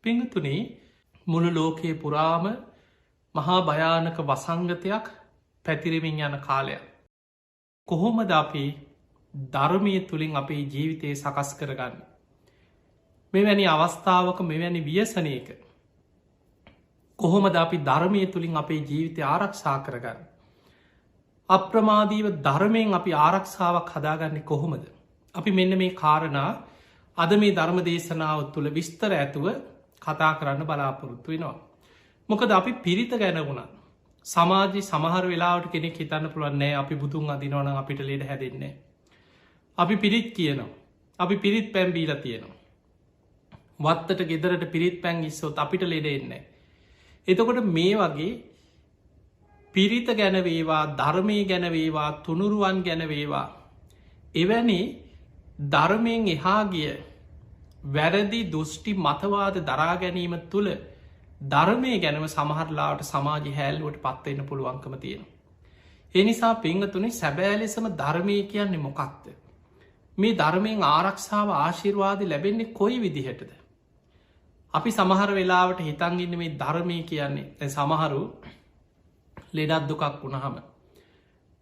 පිංගතුනේ මුළු ලෝකයේ පුරාම මහා භයානක වසංගතයක් පැතිරමින් යන කාලයක්. කොහොමද අපි ධර්මය තුළින් අපේ ජීවිතය සකස් කරගන්න. මෙවැනි අවස්ථාවක මෙවැනි ව්‍යසනයක කොහොමද අපි ධර්මය තුළින් අපේ ජීවිතය ආරක්ෂා කරගන්න. අප්‍රමාදීව ධර්මයෙන් අපි ආරක්ෂාවක් හදාගන්නේ කොහොමද. අපි මෙන්න මේ කාරණා අද මේ ධර්ම දේශනාව තුළ විස්තර ඇතුව කතා කරන්න බලාපොරොත්තු වෙනවා. මොකද අපි පිරිත ගැන වුණා. සමාජ සමහර වෙලාවට කෙනෙක් හිතන්න පුළුවන්න්නේ අපි බුදුන් අදිනවන අපිට ලෙඩ හැදෙන්නේ. අපි පිරිත් කියනවා. අපි පිරිත් පැම්බීල තියෙනවා. වත්තට ගෙදරට පිරිත් පැන් ඉස්සොත් අපිට ලෙඩෙන්නේ. එතකොට මේ වගේ පිරිත ගැනවේවා ධර්මය ගැනවේවා තුනුරුවන් ගැනවේවා එවැනි ධර්මයෙන් එහා ගිය වැරදි දුෘෂ්ටි මතවාද දරා ගැනීම තුළ ධර්මය ගැනම සමහරලාට සමාජ හැල්ලුවට පත්වන්න පුළුවන්කම තියෙන. එනිසා පිංහතුනේ සැබෑ ලෙසම ධර්මය කියන්නේ මොකක්ද. මේ ධර්මයෙන් ආරක්ෂාව ආශිර්වාද ලැබෙන්නේ කොයි විදිහටද. අපි සමහර වෙලාවට හිතන්ගන්න මේ ධර්මය කියන්නේ සමහරු ලෙඩත් දුකක් වුණහම.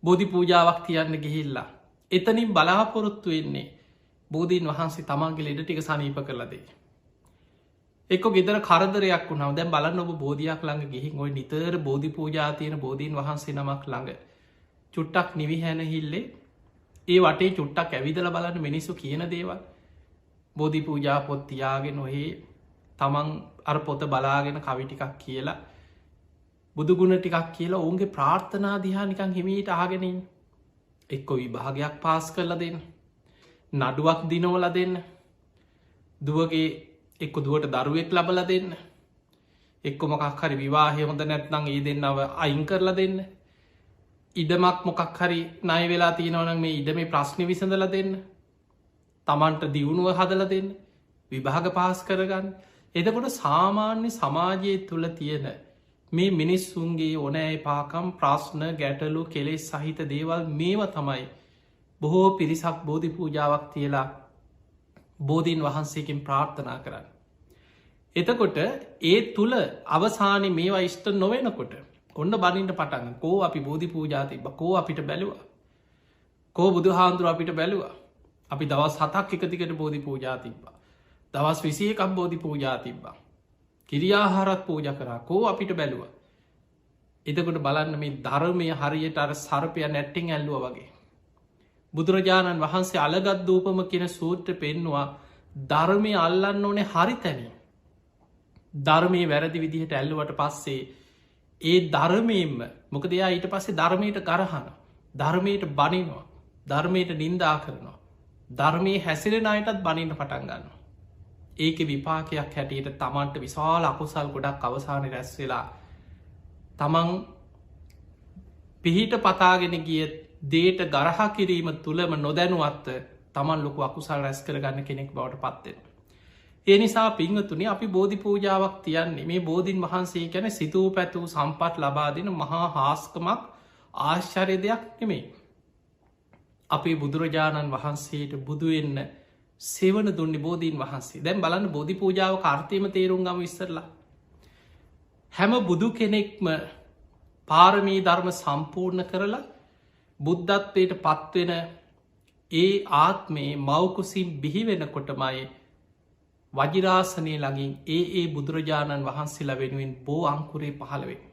බෝධි පූජාවක් තියන්න ගිහිල්ලා. එතනින් බලාපොරොත්තු වෙන්නේ බෝධීන් වහන්සේ තමන්ගේ ලෙඩ ටික සනීප කරලදේ. එක්ක ගෙදර කරදරයක් වුණාව දැන් බලන්න ඔබ බෝධයක් ළඟ ගිහින් ඔය නිතර බෝධි පූජා තියෙන බෝධීන් වහන්සේ නමක් ළඟ චුට්ටක් නිවිහැනහිල්ලේ ඒ වටේ චුට්ටක් ඇවිදල බලන්න මිනිස්සු කියන දේවල් බෝධි පූජා පොත් තියාගෙන ඔහේ තමන් අර පොත බලාගෙන කවි ටිකක් කියලා බුදුගුණ ටිකක් කියලා ඔවුන්ගේ ප්‍රාර්ථනා දිහා නිකන් හිමීට ආගෙනින් එක්කො විභාගයක් පාස් කරලා දෙන්න නඩුවක් දිනවල දෙන්න දුවගේ එක්ක දුවට දරුවෙක් ලබල දෙන්න එක්කො මොකක් හරි විවාහය හොඳ නැත්නං ඒ දෙන්නව අයින් කරලා දෙන්න ඉඩමක් මොකක් හරි නය වෙලා තියෙනවනම් මේ ඉඩ මේ ප්‍රශ්නි විසඳල දෙන්න තමන්ට දියුණුව හදල දෙන්න විභාග පාස් කරගන්න එදකොට සාමාන්‍ය සමාජය තුළ තියෙන මේ මිනිස්සුන්ගේ ඕනෑ පාකම් ප්‍රශ්න ගැටලු කෙලෙස් සහිත දේවල් මේව තමයි බොහෝ පිරිසක් බෝධි පූජාවක් තියලා බෝධීන් වහන්සේකින් ප්‍රාර්ථනා කරන්න. එතකොට ඒ තුළ අවසානය මේවා ඉෂ්ට නොවෙනකොට ඔන්න බනින්ට පටන්න කෝ අපි බෝධි පූජාතිබ කෝ අපිට බැලවා කෝ බුදු හාන්දුර අපිට බැලවා අපි දවස් 7ක් එකතිකට බෝධි පූජාතිබ්බා දවස් 21ක් බෝධි පූජාතිබ්බා කිරියාහාරත් පූජ කරා කෝ අපිට බැලවා එතකොට බලන්න මේ ධර්මය හරියට අර සර්පය නැට්ටිං ඇල්ලුව වගේ බුදුරජාණන් වහන්සේ අලගත් දූපම කියෙන සූත්‍ර පෙන්නවා ධර්මය අල්ලන්න ඕනේ හරි තැනී. ධර්මය වැරදි විදිහට ඇල්ලුවට පස්සේ ඒ ධර්මයෙන්ම මොකද එයා ඊට පස්සේ ධර්මයට ගරහන ධර්මයට බනිනවා ධර්මයට නින්දා කරනවා ධර්මය හැසිරෙන අයටත් බනින්න පටන්ගන්න. ඒක විපාකයක් හැටියට තමන්ට විශාල අකුසල් ගොඩක් අවසාන රැස් වෙලා තමන් පිහිට පතාගෙන ගිය දේට ගරහ කිරීම තුළම නොදැනුවත්ත තමන් ලොකු අකුසල් රැස් කරගන්න කෙනෙක් බවට පත්වෙන. ඒ නිසා පිංහතුනි අපි බෝධි පූජාවක් තියන්නේ මේ බෝධීන් වහන්සේ ගැන සිතූ පැතුූ සම්පත් ලබාදින මහා හාස්කමක් ආශ්චර්ය දෙයක් නෙමේ. අපේ බුදුරජාණන් වහන්සේට බුදුවෙන්න සෙවන දුන්නි බෝධීන් වහන්සේ දැන් බලන්න බෝධි පූජාව කාර්තයම තේරුම් ගම විස්සරලා. හැම බුදු කෙනෙක්ම පාරමී ධර්ම සම්පූර්ණ කරලා බුද්ධත්වයට පත්වෙන ඒ ආත්මේ මවකුසින් බිහිවෙන කොටමයි වජිරාසනය ලඟින් ඒ බුදුරජාණන් වහන්සේලා වෙනුවෙන් බෝ අංකුරේ පහළවෙන්.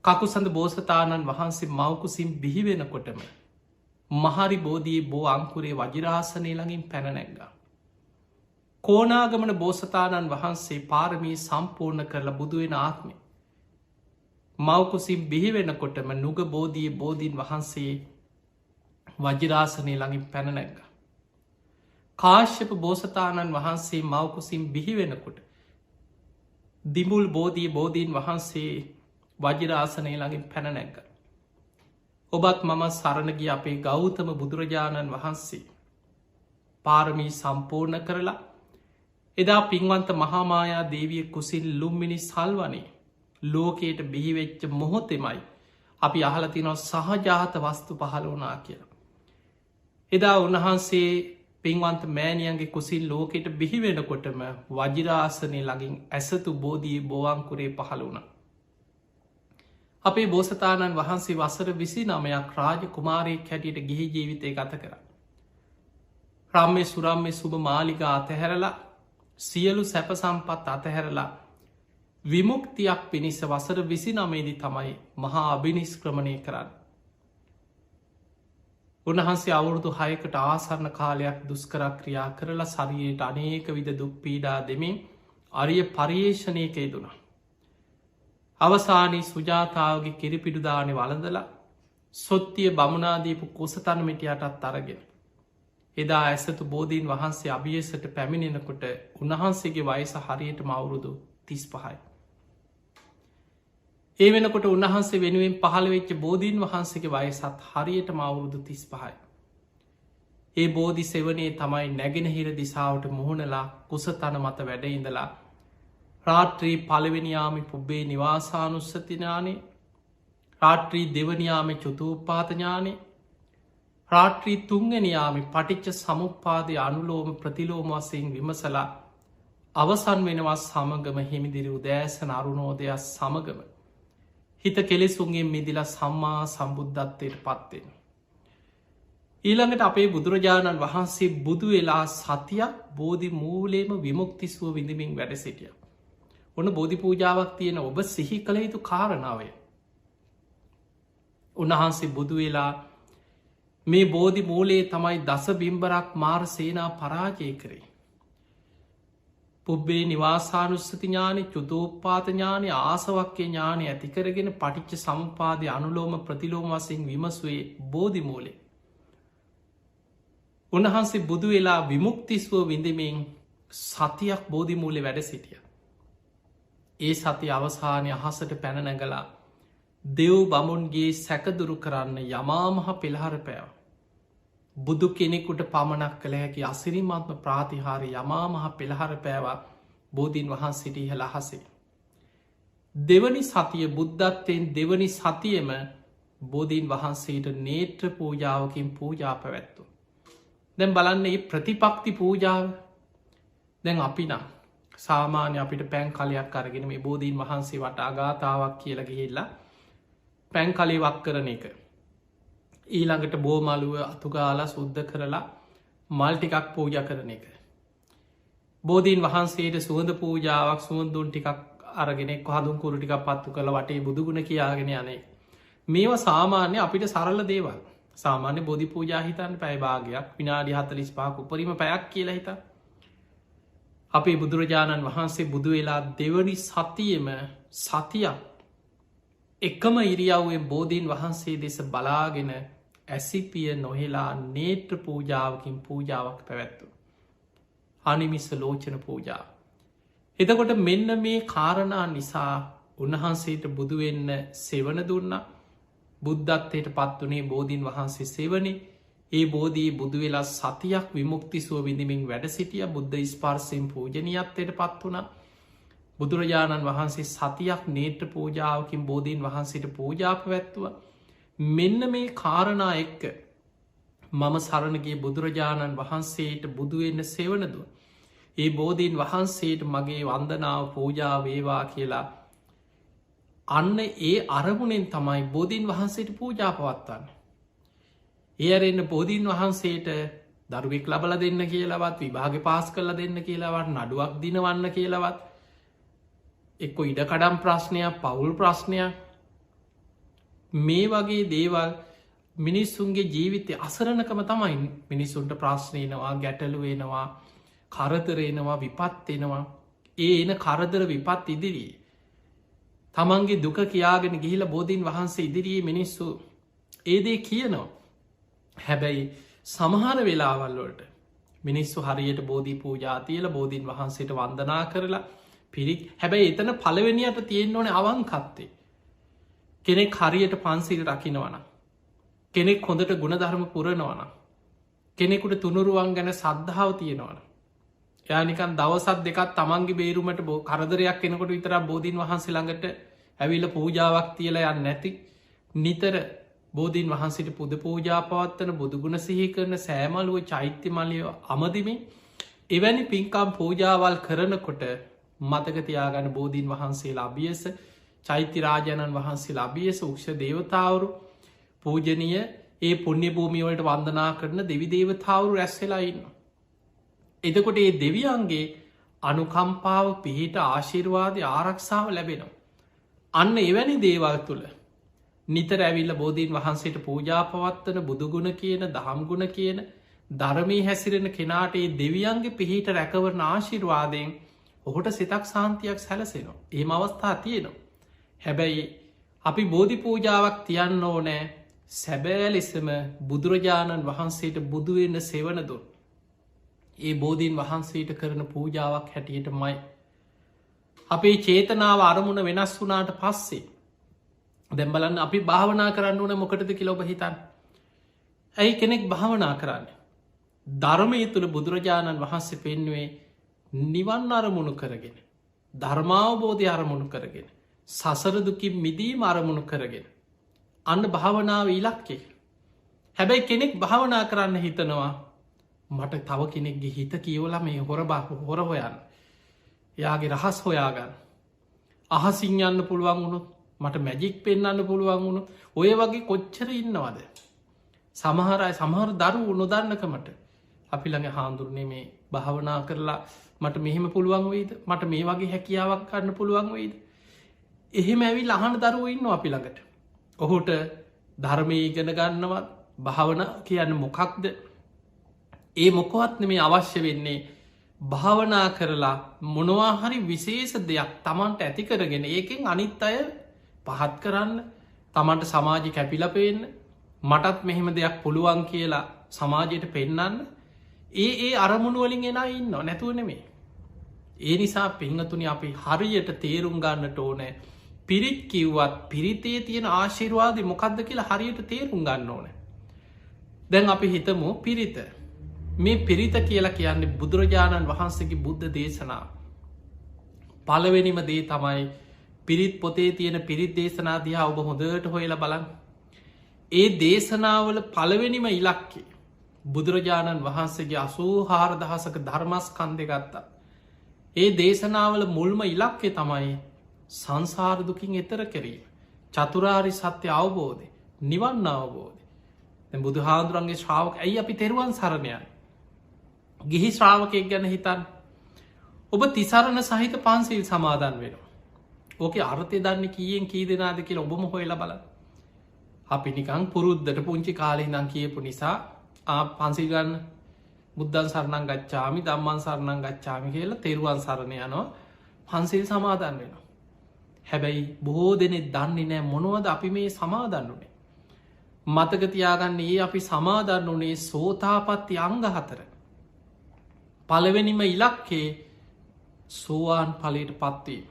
කකුසඳ බෝසතාණන් වහන්සේ මවකුසින් බිහිවෙන කොටම මහරි බෝධී බෝ අංකුරේ වජිරාසනය ළඟින් පැනනැග්ගා. කෝනාගමන බෝසතාණන් වහන්සේ පාරමී සම්පූර්ණ කරලා බුදුවෙන ආත්මය මවකුසින් බිහිවෙනකොටම නුග බෝධී බෝධීන් වහන්සේ වජිරාසනය ළඟින් පැනනැග්ග. කාශ්‍යප බෝසතාණන් වහන්සේ මවකුසින් බිහිවෙනකොට දිමුල් බෝධී බෝධීන් වහන්සේ වජිරාසනය ළඟින් පැනනැග්ග. ඔබත් මම සරණගිය අපේ ගෞතම බුදුරජාණන් වහන්සේ පාරමී සම්පූර්ණ කරලා එදා පින්වන්ත මහාමායා දේවිය කුසින් ලුම්මිනි සල්වනේ ලෝකයට බිහිවෙච්ච මොහොතෙමයි අපි අහලතිනො සහජාත වස්තු පහළ වනා කියලා. එදා උන්වහන්සේ පින්වන්ත මෑණියන්ගේ කුසින් ලෝකෙට බිහිවෙනකොටම වජිරාසනය ළඟින් ඇසතු බෝධී බෝවංකුරේ පහළ වුණ. අපේ බෝසතාණන් වහන්සේ වසර 29ක් රාජ කුමාරයෙක් හැටියට ගිහි ජීවිතය ගත කර. රම්මේ සුරම්මේ සුභ මාලිගා අතහැරලා සියලු සැප සම්පත් අතහැරලා විමුක්තියක් පිණිස වසර 29දී තමයි මහා අභිනිෂ්ක්‍රමණය කරන්න. උන්වහන්සේ අවුරුදු 6කට ආසන්න කාලයක් දුෂ්කර ක්‍රියා කරලා ශරීරයට අනේක විධ දුක් පීඩා දෙමින් අරිය පර්යේෂණයක යෙදුණා. අවසානයේ සුජාතාවගේ කිරිපිඩු දානේ වළඳලා සොත්තිය බමුණාදීපු කුසතන මිටියටත් අරගෙන එදා ඇසතු බෝධීන් වහන්සේ අභියසට පැමිණෙනකොට උන්වහන්සේගේ වයස හරියටම අවුරුදු 35යි. ඒ වෙනකොට උන්වහන්සේ වෙනුවෙන් පහළ වෙච්ච බෝධීන් වහන්සේගේ වයසත් හරියටම අවුරුදු 35යි. ඒ බෝධි සෙවනේ තමයි නැගෙනහිර දිසාවට මුහුණලා කුසතන මත වැඩ ඉඳලා රාත්‍රී පළවෙනියාමි පුබ්බේ නිවාසානුස්සති ඥානෙ, රාත්‍රී දෙවනියාමි චතුප්පාත ඥානෙ, රාත්‍රී තුන්වෙනියාමි පටිච්ච සමුප්පාදය අනුලෝම ප්‍රතිලෝම වශයෙන් විමසලා අවසන් වෙනවා සමගම හිමිදිරි උදෑසන අරුණෝදයක් සමගම හිත කෙලෙසුන්ගෙන් මිදිලා සම්මා සම්බුද්ධත්වයට පත්වෙන. ඊළඟට අපේ බුදුරජාණන් වහන්සේ බුදු වෙලා සතියක් බෝධි මූලේම විමුක්තිසුව විඳමින් වැඩ සිටිය. ඔන්න බෝධි පූජාවක් තියෙන ඔබ සිහි කළ යුතු කාරණාවය. උන්වහන්සේ බුදු වෙලා මේ බෝධි මූලයේ තමයි දස බිම්බරක් මාර සේනා පරාජය කරේ. පුබ්බේ නිවාසානුස්සති ඥානෙ, චුතෝප්පාත ඥානෙ, ආසවක්්‍ය ඥානෙ ඇතිකරගෙන පටිච්ච සමුපාදය අනුලෝම ප්‍රතිලෝම වශයෙන් විමසුවේ බෝධි මූලේ. උන්වහන්සේ බුදු වෙලා විමුක්තිස්ව විඳමින් සතියක් බෝධි මූලේ වැඩ සිටිය. ඒ සති අවසානය අහසට පැන නැගලා දෙව් බමුන්ගේ සැකදුරු කරන්න යමාමහ පෙළහර පෑව. බුදු කෙනෙකුට පමණක් කළ හැකි අසිරිමත්ම ප්‍රාතිහාරය යමාමහ පෙළහර පෑවා බෝධීන් වහන්සේට ඉහළ අහසේ. දෙවනි සතිය බුද්ධත්වයෙන් දෙවනි සතියම බෝධීන් වහන්සේට නේත්‍ර පූජාවකින් පූජා පැවැත්තු. දැන් බලන්න ඒ ප්‍රතිපක්ති පූජාව. දැන් අපි නම් සාමාන්‍ය අපිට පැන් කලයක් අරගෙන මේ බෝධීන් වහන්සේ වට අගාතාවක් කියලා ගිහිල්ලා පැන් කලේ වක් කරන එක. ඊළඟට බෝමලුව අතුගාලා සුද්ධ කරලා මල් ටිකක් පූජ කරන එක. බෝධීන් වහන්සේට සුවඳ පූජාවක් සුවන්දුන් ටිකක් අරගෙනෙක් හඳුන් කුරු ටිකක් පත්තු කළ වටේ බුදුගුණ කියාගෙන යනේ. මේවා සාමාන්‍ය අපිට සරල දේවල්. සාමාන්‍ය බෝධි පූජා හිතන්න පැය භාගයක් විනාඩි 45ක් උපරිම පැයක් කියලා හිතා. අපේ බුදුරජාණන් වහන්සේ බුදු වෙලා දෙවනි සතියෙම සතියක් එකම ඉරියව්වෙන් බෝධීන් වහන්සේ දෙස බලාගෙන ඇසිපිය නොහෙලා නේත්‍ර පූජාවකින් පූජාවක් පැවැත්තු. අනිමිස්ස ලෝචන පූජාව. එතකොට මෙන්න මේ කාරණා නිසා උන්වහන්සේට බුදුවෙන්න සෙවන දුන්න බුද්ධත්වයට පත්වනේ බෝධීන් වහන්සේ සෙවනේ. ඒ බෝධී බුදු වෙලා සතියක් විමුක්තිසුව විඳමින් වැඩ සිටිය බුද්ධ ස්පර්ශයෙන් පූජනීයත්වයට පත් වුණ. බුදුරජාණන් වහන්සේ සතියක් නේත්‍ර පූජාවකින් බෝධීන් වහන්සේට පූජා පැවැත්තුව. මෙන්න මේ කාරණා එක්ක මම සරණගේ බුදුරජාණන් වහන්සේට බුදුවෙන්න සෙවනදුව. ඒ බෝධීන් වහන්සේට මගේ වන්දනාව පූජා වේවා කියලා අන්න ඒ අරමුණෙන් තමයි බෝධීන් වහන්සේට පූජා පවත්වන්න. ඒ අරන්න බෝධීන් වහන්සේට දරුවෙක් ලබල දෙන්න කියලවත් විභාග පාස් කරල දෙන්න කියලාවත් නඩුවක් දිනවන්න කියලවත් එක්ක ඉඩකඩම් ප්‍රශ්නයක් පවුල් ප්‍රශ්නයක් මේ වගේ දේවල් මිනිස්සුන්ගේ ජීවිතය අසරණකම තමයි මිනිස්සුන්ට ප්‍රශ්නයනවා ගැටලුවෙනවා කරතරෙනවා විපත්වෙනවා ඒ එන කරදර විපත් ඉදිරියේ තමන්ගේ දුක කියාගෙන ගිහිල බෝධීන් වහන්සේ ඉදිරියේ මිනිස්සු ඒදේ කියනවා. හැබැයි සමහර වෙලාවල්වලට මිනිස්සු හරියට බෝධී පූජා තියල බෝධීන් වහන්සේට වන්දනා කරලා පිරිත් හැබැයි එතන පළවෙනියට තියෙන්න්න ඕන අවංකත්තේ. කෙනෙක් හරියට පන්සිල් රකිනවන. කෙනෙක් හොඳට ගුණධර්ම පුරනවන. කෙනෙකුට තුනුරුවන් ගැන සද්ධාව තියෙනවන. යානිකන් දවසත් දෙකත් තමන්ගේ බේරුමට බෝ කරදරයක් කෙනකොට විතර බෝධීන් වහන්සේ ළඟට ඇවිල පූජාවක් තියලා යන්න නැති නිතර බෝධීන් වහන්සේට පුද පූජා පවත්වන බුදුගුණ සිහි කරන සෑමලුව චෛත්‍ය මලිය අමදිමින් එවැනි පින්කම් පූජාවල් කරනකොට මතකතියාගන්න බෝධීන් වහන්සේලා අභියස චෛත්‍යරාජාණන් වහන්සේලා අභියස උක්ෂ දේවතාවරු පූජනය ඒ පුුණ්‍ය භූමියවලට වන්දනා කරන දෙවි දේවතාවරු රැස්වෙලා ඉන්න. එතකොට ඒ දෙවියන්ගේ අනුකම්පාව පිහිට ආශිර්වාදය ආරක්ෂාව ලැබෙනවා. අන්න එවැනි දේවල් තුළ නිතර ඇවිල්ල බෝධීන් වහන්සේට පූජා පවත්වන බුදුගුණ කියන දහම්ගුණ කියන ධර්මී හැසිරෙන කෙනාට ඒ දෙවියන්ගේ පිහිට රැකවරන ආශිර්වාදයෙන් ඔහුට සිතක් සාන්තියක් සැලසෙනවා. ඒම අවස්ථා තියෙනවා. හැබැයි අපි බෝධි පූජාවක් තියන්න ඕනෑ සැබෑ ලෙසම බුදුරජාණන් වහන්සේට බුදුවෙන්න සෙවනදුන්. ඒ බෝධීන් වහන්සේට කරන පූජාවක් හැටියට මයි. අපේ චේතනාව අරමුණ වෙනස් වුනාට පස්සේ දැම්බලන්න අපි භාවනා කරන්න ඕන මොකටද කියල ඔබ හිතන්. ඇයි කෙනෙක් භාවනා කරන්න. ධර්මය තුළ බුදුරජාණන් වහන්සේ පෙන්නුවේ නිවන් අරමුණු කරගෙන. ධර්මාවබෝධය අරමුණු කරගෙන. සසරදුකින් මිදීම අරමුණු කරගෙන. අන්න භාවනාව ඉලක්කේ. හැබැයි කෙනෙක් භාවනා කරන්න හිතනවා මට තව කෙනෙක්ගේ හිත කියවල මේ හොර හොර හොයන්න. යාගේ රහස් හොයාගන්න. අහසිං යන්න පුළුවන් වුණු මට මැජික් පෙන්න්න පුළුවන් වුණු ඔය වගේ කොච්චර ඉන්නවද. සමහරයි සමහර දරු නොදන්නකමට අපි ළඟ හාන්දුරනේ මේ භාවනා කරලා මට මෙහෙම පුළුවන් වෙයිද මට මේ වගේ හැකියාවක් කරන්න පුළුවන් වෙයිද. එහෙම ඇවි ලහන දරුව ඉන්න අපි ළඟට. ඔහුට ධර්මය ඉගෙන ගන්නවත් භාවන කියන්න මොකක්ද ඒ මොකවත්න මේ අවශ්‍ය වෙන්නේ භාවනා කරලා මොනවාහරි විශේෂ දෙයක් තමන්ට ඇති කරගෙන ඒකෙන් අනිත් අය පහත් කරන්න තමන්ට සමාජි කැපිලපෙන්න මටත් මෙහෙම දෙයක් පුළුවන් කියලා සමාජයට පෙන්නන්න ඒ අරමුණුවලින් එෙන ඉන්න නැතුව නෙමේ. ඒ නිසා පිංහතුනි අපි හරියට තේරුම් ගන්නට ඕනෑ පිරිත් කිව්වත් පිරිතේ තියෙන ආශිර්වාද මොකක්ද කියලා හරියට තේරුම් ගන්න ඕන. දැන් අපි හිතමු පිරිත මේ පිරිත කියලා කියන්නේ බුදුරජාණන් වහන්සේගේ බුද්ධ දේශනා. පළවෙනිම දේ තමයි පිරිත් පොතේ තියෙන පිරිත් දේශනා දිහා ඔබ හොඳට හොයල බලන්. ඒ දේශනාවල පළවෙනිම ඉලක්කේ බුදුරජාණන් වහන්සේගේ 84,000ක ධර්මස්කන්ධය ගත්තා. ඒ දේශනාවල මුල්ම ඉලක්කේ තමයි සංසාරදුකින් එතර කිරීම. චතුරාරි සත්‍ය අවබෝධය නිවන්න අවබෝධය. බුදු හාදුරන්ගේ ශ්‍රාවක ඇයි අපි තෙරුවන් සරණයන්. ගිහි ශ්‍රාවකයක් ගැන හිතන් ඔබ තිසරණ සහිත පන්සිල් සමාදන් වෙනවා. ඕක අර්ථය දන්න කියෙන් කී දෙනාද කියලා ඔබම හොයල බල. අපි නිකං පුරුද්ධට පුංචි කාලෙ දන් කියපු නිසා පන්සිල්ගන්න බුද්ධන් සරණං ගච්ඡාමි දම්මන් සරණං ගච්ඡාමි කියලා තෙරුවන් සරණ යනවා පන්සිල් සමාදන් වෙනවා. හැබැයි බොහෝ දෙනෙ දන්නේ නෑ මොනුවද අපි මේ සමාදන්නුනේ. මතකතියාගන්න ඒ අපි සමාදන්න වනේ සෝතාපත්ති අංග 4. පළවෙනිම ඉලක්කේ සෝවාන් ඵලයට පත්වීම.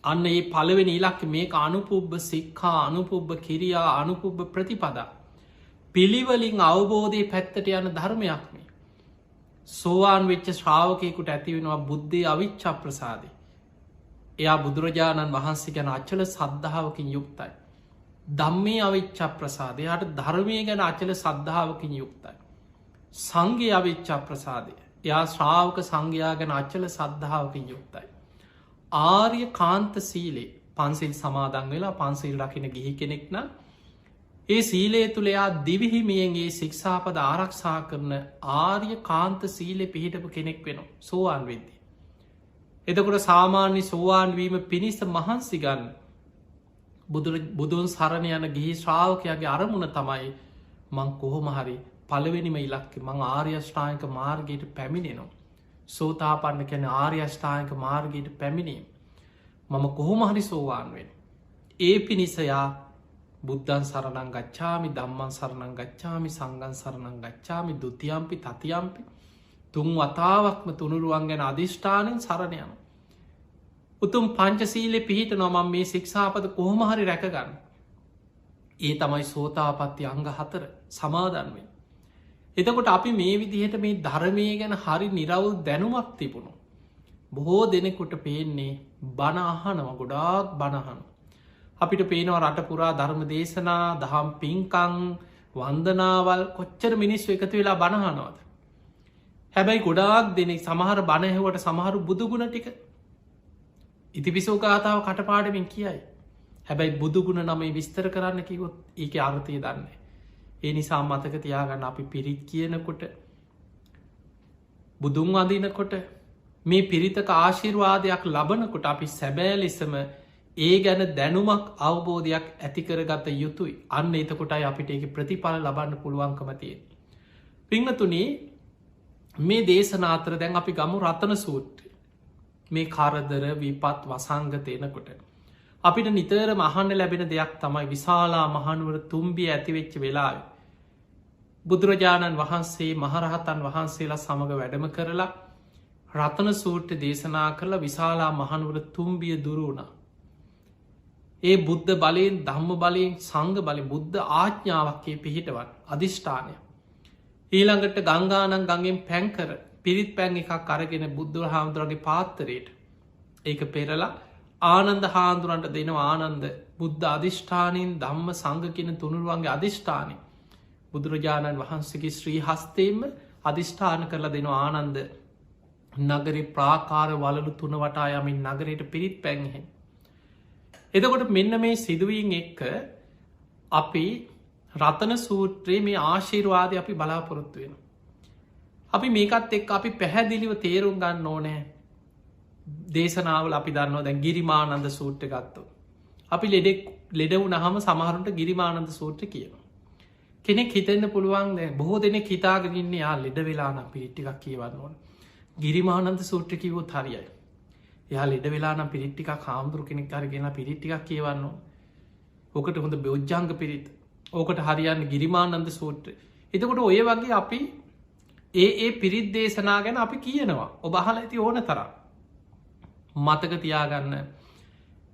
අන්න ඒ පළවෙනි ඉලක්ක මේක අනුපුබ්බ සික්ඛා අනුපුබ්බ කිරියා අනුපුබ්බ ප්‍රතිපදා. පිළිවලින් අවබෝධය පැත්තට යන ධර්මයක් මේ. සෝවාන් වෙච්ච ශ්‍රාවකයකුට ඇතිවෙනවා බුද්ධය අවිච්චා ප්‍රසාදය. එයා බුදුරජාණන් වහන්සේ ගැන අචල සද්ධාවකින් යුක්තයි. ධම්මේ අවිච්චා ප්‍රසාදයට ධර්මය ගැන අචල සද්ධාවකින් යුක්තයි. සංඝය අවිච්චා ප්‍රසාදය එයා ශ්‍රාවක සංඝයා ගැන අචල සද්ධාවකින් යුක්තයි. ආර්ය කාන්ත සීලේ පන්සිල් සමාදන් වෙලා පන්සිල් රකින ගිහි කෙනෙක් නම් ඒ සීලේ තුළයා දිවිහිමියන්ගේ ශික්ෂාපද ආරක්ෂා කරන ආර්ය කාන්ත සීලෙ පිහිටපු කෙනෙක් වෙනවා සෝවාන් වෙද්දී. එතකොට සාමාන්‍ය සෝවාන්වීම පිණිස මහන්සිගන්න බුදුන් සරණ යන ගිහි ශ්‍රාවකයාගේ අරමුණ තමයි මං කොහොම හරි පළවෙනිම ඉලක්ක මං ආර්යෂ්ඨායක මාර්ගයට පැමිණෙනවා. සෝතාපන්න කැන ආර්යෂ්ඨායක මාර්ගයට පැමිණීම මම කොහොම හරි සෝවාන් වෙන. ඒ පිණිසයා බුද්ධන් සරණං ගච්ඡාමි දම්මන් සරණං ගච්ඡාමි සංඝං සරණං ගච්ඡාමි ဒ ුතියම්පි තතියම්පි තුන් වතාවක්ම තුනුරුවන් ගැන අධිෂ්ඨානයෙන් සරණ යනවා. උතුම් පංචසීලෙ පිහිටනවා මම මේ ශික්ෂාපද කොහොම හරි රැකගන්න. ඒ තමයි සෝතාපට්ටි අංග 4 සමාදන් වෙන්නේ. එතකොට අපි මේ විදිහට මේ ධර්මය ගැන හරි නිරවුල් දැනුමක් තිබුණු. බොහෝ දෙනෙකුට පේන්නේ බණ අහනවා ගොඩාක් බණ අහනවා. අපිට පේනවා රටපුරා ධර්ම දේශනා දහම් පින්කං වන්දනාවල් කොච්චර මිනිස්සු එකතු වෙලා බණහනවාද. හැබැයි ගොඩාක් දෙනෙක් සමහර බණහැවට සමහරු බුදුගුණ ටික ඉතිපිසෝ ගාථාව කටපාඩමින් කියයි. හැබැයි බුදුගුණ නමේ විස්තර කරන්න කිවොත් ඒක අර්ථය දන්න. ඒ නිසා මතක තියාගන්න අපි පිරිත් කියනකොට බුදුන් වදිනකොට මේ පිරිතක ආශිර්වාදයක් ලබනකොට අපි සැබෑ ලෙසම ඒ ගැන දැනුමක් අවබෝධයක් ඇතිකරගත යුතුයි. අන්න එතකොටයි අපිට ඒක ප්‍රතිඵල ලබන්න පුළුවන්කම තියෙන. පිංහතුනේ මේ දේශනාතර දැන් අපි ගමු රතන සූත්‍රය. මේ කරදර විපත් වසංගතයනකොට. අපිට නිතර මහන්න ලැබෙන දෙයක් තමයි විශාලා මහනුවර තුම්බිය ඇතිවෙච්ච වෙලාව. බුදුරජාණන් වහන්සේ මහරහතන් වහන්සේලා සමඟ වැඩම කරලා රතන සූට්‍ර දේශනා කරලා විශාලා මහනුවර තුම්බිය දුරුුණ. ඒ බුද්ධ බලයෙන් ධම්ම බලයෙන් සංග බල බුද්ධ ආඥාවක්කේ පිහිටවන් අධිෂ්ඨානය. ඊළඟට ගංගානන් ගඟෙන් පැන්කර පිරිත් පැන් එකක් අරගෙන බුද්ධ හාමුදුරගේ පාත්තරයට ඒක පෙරලා ආනන්ද හාන්දුරන්ට දෙනවා ආනන්ද බුද්ධ අධිෂ්ඨානයෙන් ධම්ම සංග කියන තුනුරුවන්ගේ අධිෂ්ඨානය බුදුරජාණන් වහන්සේගේ ශ්‍රී හස්තේම අධිෂ්ඨාන කරලා දෙනවා ආනන්ද නගරි ප්‍රාකාර වලලු තුන වටා යමින් නගරයට පිරිත් පැන්හෙන්. එතකොට මෙන්න මේ සිදුවීන් එක්ක අපි රතන සූත්‍රයේ මේ ආශීර්වාදය අපි බලාපොරොත්තු වෙන. අපි මේකත් එක් අපි පැහැදිලිව තේරුම් ගන්න ඕනෑ දේශනාවල අපි දන්නවා දැන් ගිරිමානන්ද සූට්‍ර ගත්තෝ. අපි ලෙඩවු නහම සමහරුන්ට ගිරිමානන්ද සූට්‍ර කියනවා. කෙනෙක් හිතෙන්න්න පුළුවන් බොහෝ දෙනෙ හිතාගගන්න යා ලෙඩ වෙලාන පිරිට්ටිකක් කියවන්න ඕන. ගිරිමානන්ද සූට්‍ර කිවොත් හරියයි. යා ලෙඩ වෙලානම් පිරිට්ටික කාමුදුරු කෙනෙක් අරගෙන පිරිට්ටිකක් කියවන්න. ඕකට හොඳ බෞද්ධංග පිරිත් ඕකට හරියන්න ගිරිමානන්ද සූට්‍ර. එතකොට ඔය වගේ අපි ඒ පිරිත් දේශනා ගැන අපි කියනවා ඔබහල ඇති ඕන තරම්. මතක තියාගන්න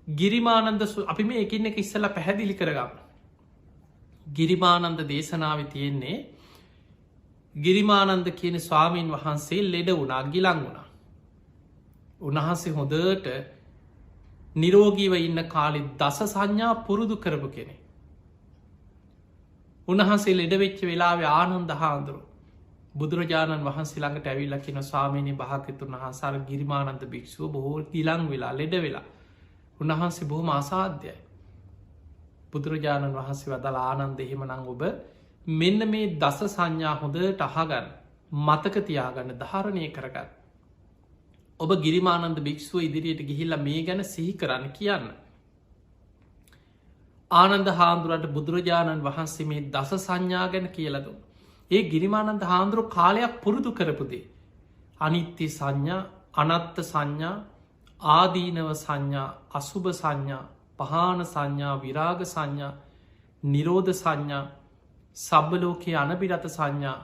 ගිරිමානන්ද අපි මේ එකින් එක ඉස්සල පැහැදිලි කරගන්න. ගිරිමානන්ද දේශනාව තියෙන්නේ ගිරිමානන්ද කියන ස්වාමීන් වහන්සේ ලෙඩ වුණා ගිලං වුණා. උන්වහන්සේ හොඳට නිරෝගීව ඉන්න කාලෙ දස සංඥා පුරුදු කරපු කෙනෙ. උන්වහන්සේ ලෙඩවෙච්ච වෙලාව ආනන්ද හාන්දුරු බුදුරජාණන් වහන්සේ ළඟට ඇවිල්ල කියන ස්වාමීනි භාග්‍යතුන් වහන්සාර ගිරිමානන්ද භික්ෂුව බොහෝ ගිලං වෙලා ලෙඩ වෙලා උන්වහන්සේ බොහොම අසාධ්‍යයි. බුදුරජාණන් වහන්සේ වදල ආනන්ද එහෙමනං ඔබ මෙන්න මේ දස සංඥා හොඳට අහගන්න මතක තියාගන්න ධාරණය කරගන්න. ඔබ ගිරිමානන්ද භික්ෂුව ඉදිරියට ගිහිල්ල මේ ගැන සිහි කරන්න කියන්න. ආනන්ද හාන්දුරන්ට බුදුරජාණන් වහන්සේ මේ දස සංඥා ගැන කියලදුන්. ඒ ගිරිමානන්ද හාන්දුරු කාලයක් පුරුදු කරපුදේ. අනිත්‍ය සංඥා අනත්ත සංඥා ආදීනව සංඥා අසුභ සංඥා පහන සංඥා විරාග සංඥා නිරෝධ සංඥා සබ්බලෝකයේ අනබිරත සංඥා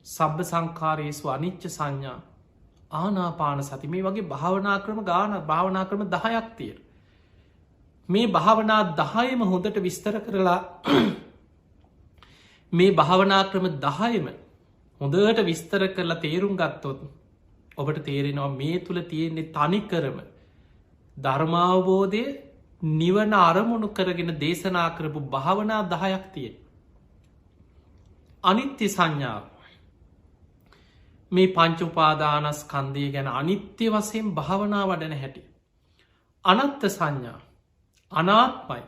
සබ්බ සංකාරයේසු අනිච්ච සංඥා ආනාපාන සති මේ වගේ භාවනා ක්‍රම ගාන භාවනා ක්‍රම 10ක් තියෙන. මේ භාවනා 10ම හොඳට විස්තර කරලා මේ භාවනා ක්‍රම 10ම හොඳට විස්තර කරලා තේරුම් ගත්තොත් ඔබට තේරෙනවා මේ තුළ තියෙන්නේ තනිකරම ධර්මාවබෝධය නිවන අරමුණු කරගෙන දේශනා කරපු භාවනා 10ක් තියෙන. අනිත්‍ය සංඥාව මේ පංචුපාදානස්කන්දය ගැන අනිත්‍ය වසයෙන් භාවනා වඩන හැටි. අනත්ත සංඥා අනාත්මයි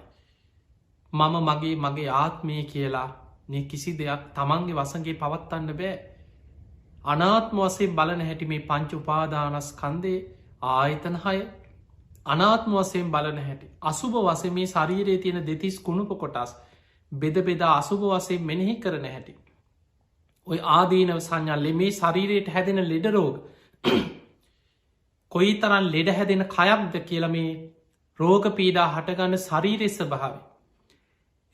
මම මගේ ආත්මය කියලා මේ කිසි දෙයක් තමන්ගේ වසගේ පවත්වන්න බෑ. අනාත්ම වසේ බලන හැටි මේ පංච උපාදානස්කන්දේ ආයතනහය අනාත්ම වසයෙන් බලන හැටි. අසුභ වසේ මේ ශරීරයේ තියෙන දෙතිස් කුණුප කොටස් බෙද බෙදා අසුභ වසේ මෙනෙහි කරන හැටි. ඔය ආදීනව සංඥල්ලෙ මේ ශරීරයට හැදෙන ලෙඩරෝග කොයි තරන් ලෙඩ හැදෙන කයක්ද කියල මේ රෝග පීඩා හටගන්න ශරීරෙස්ස භාව.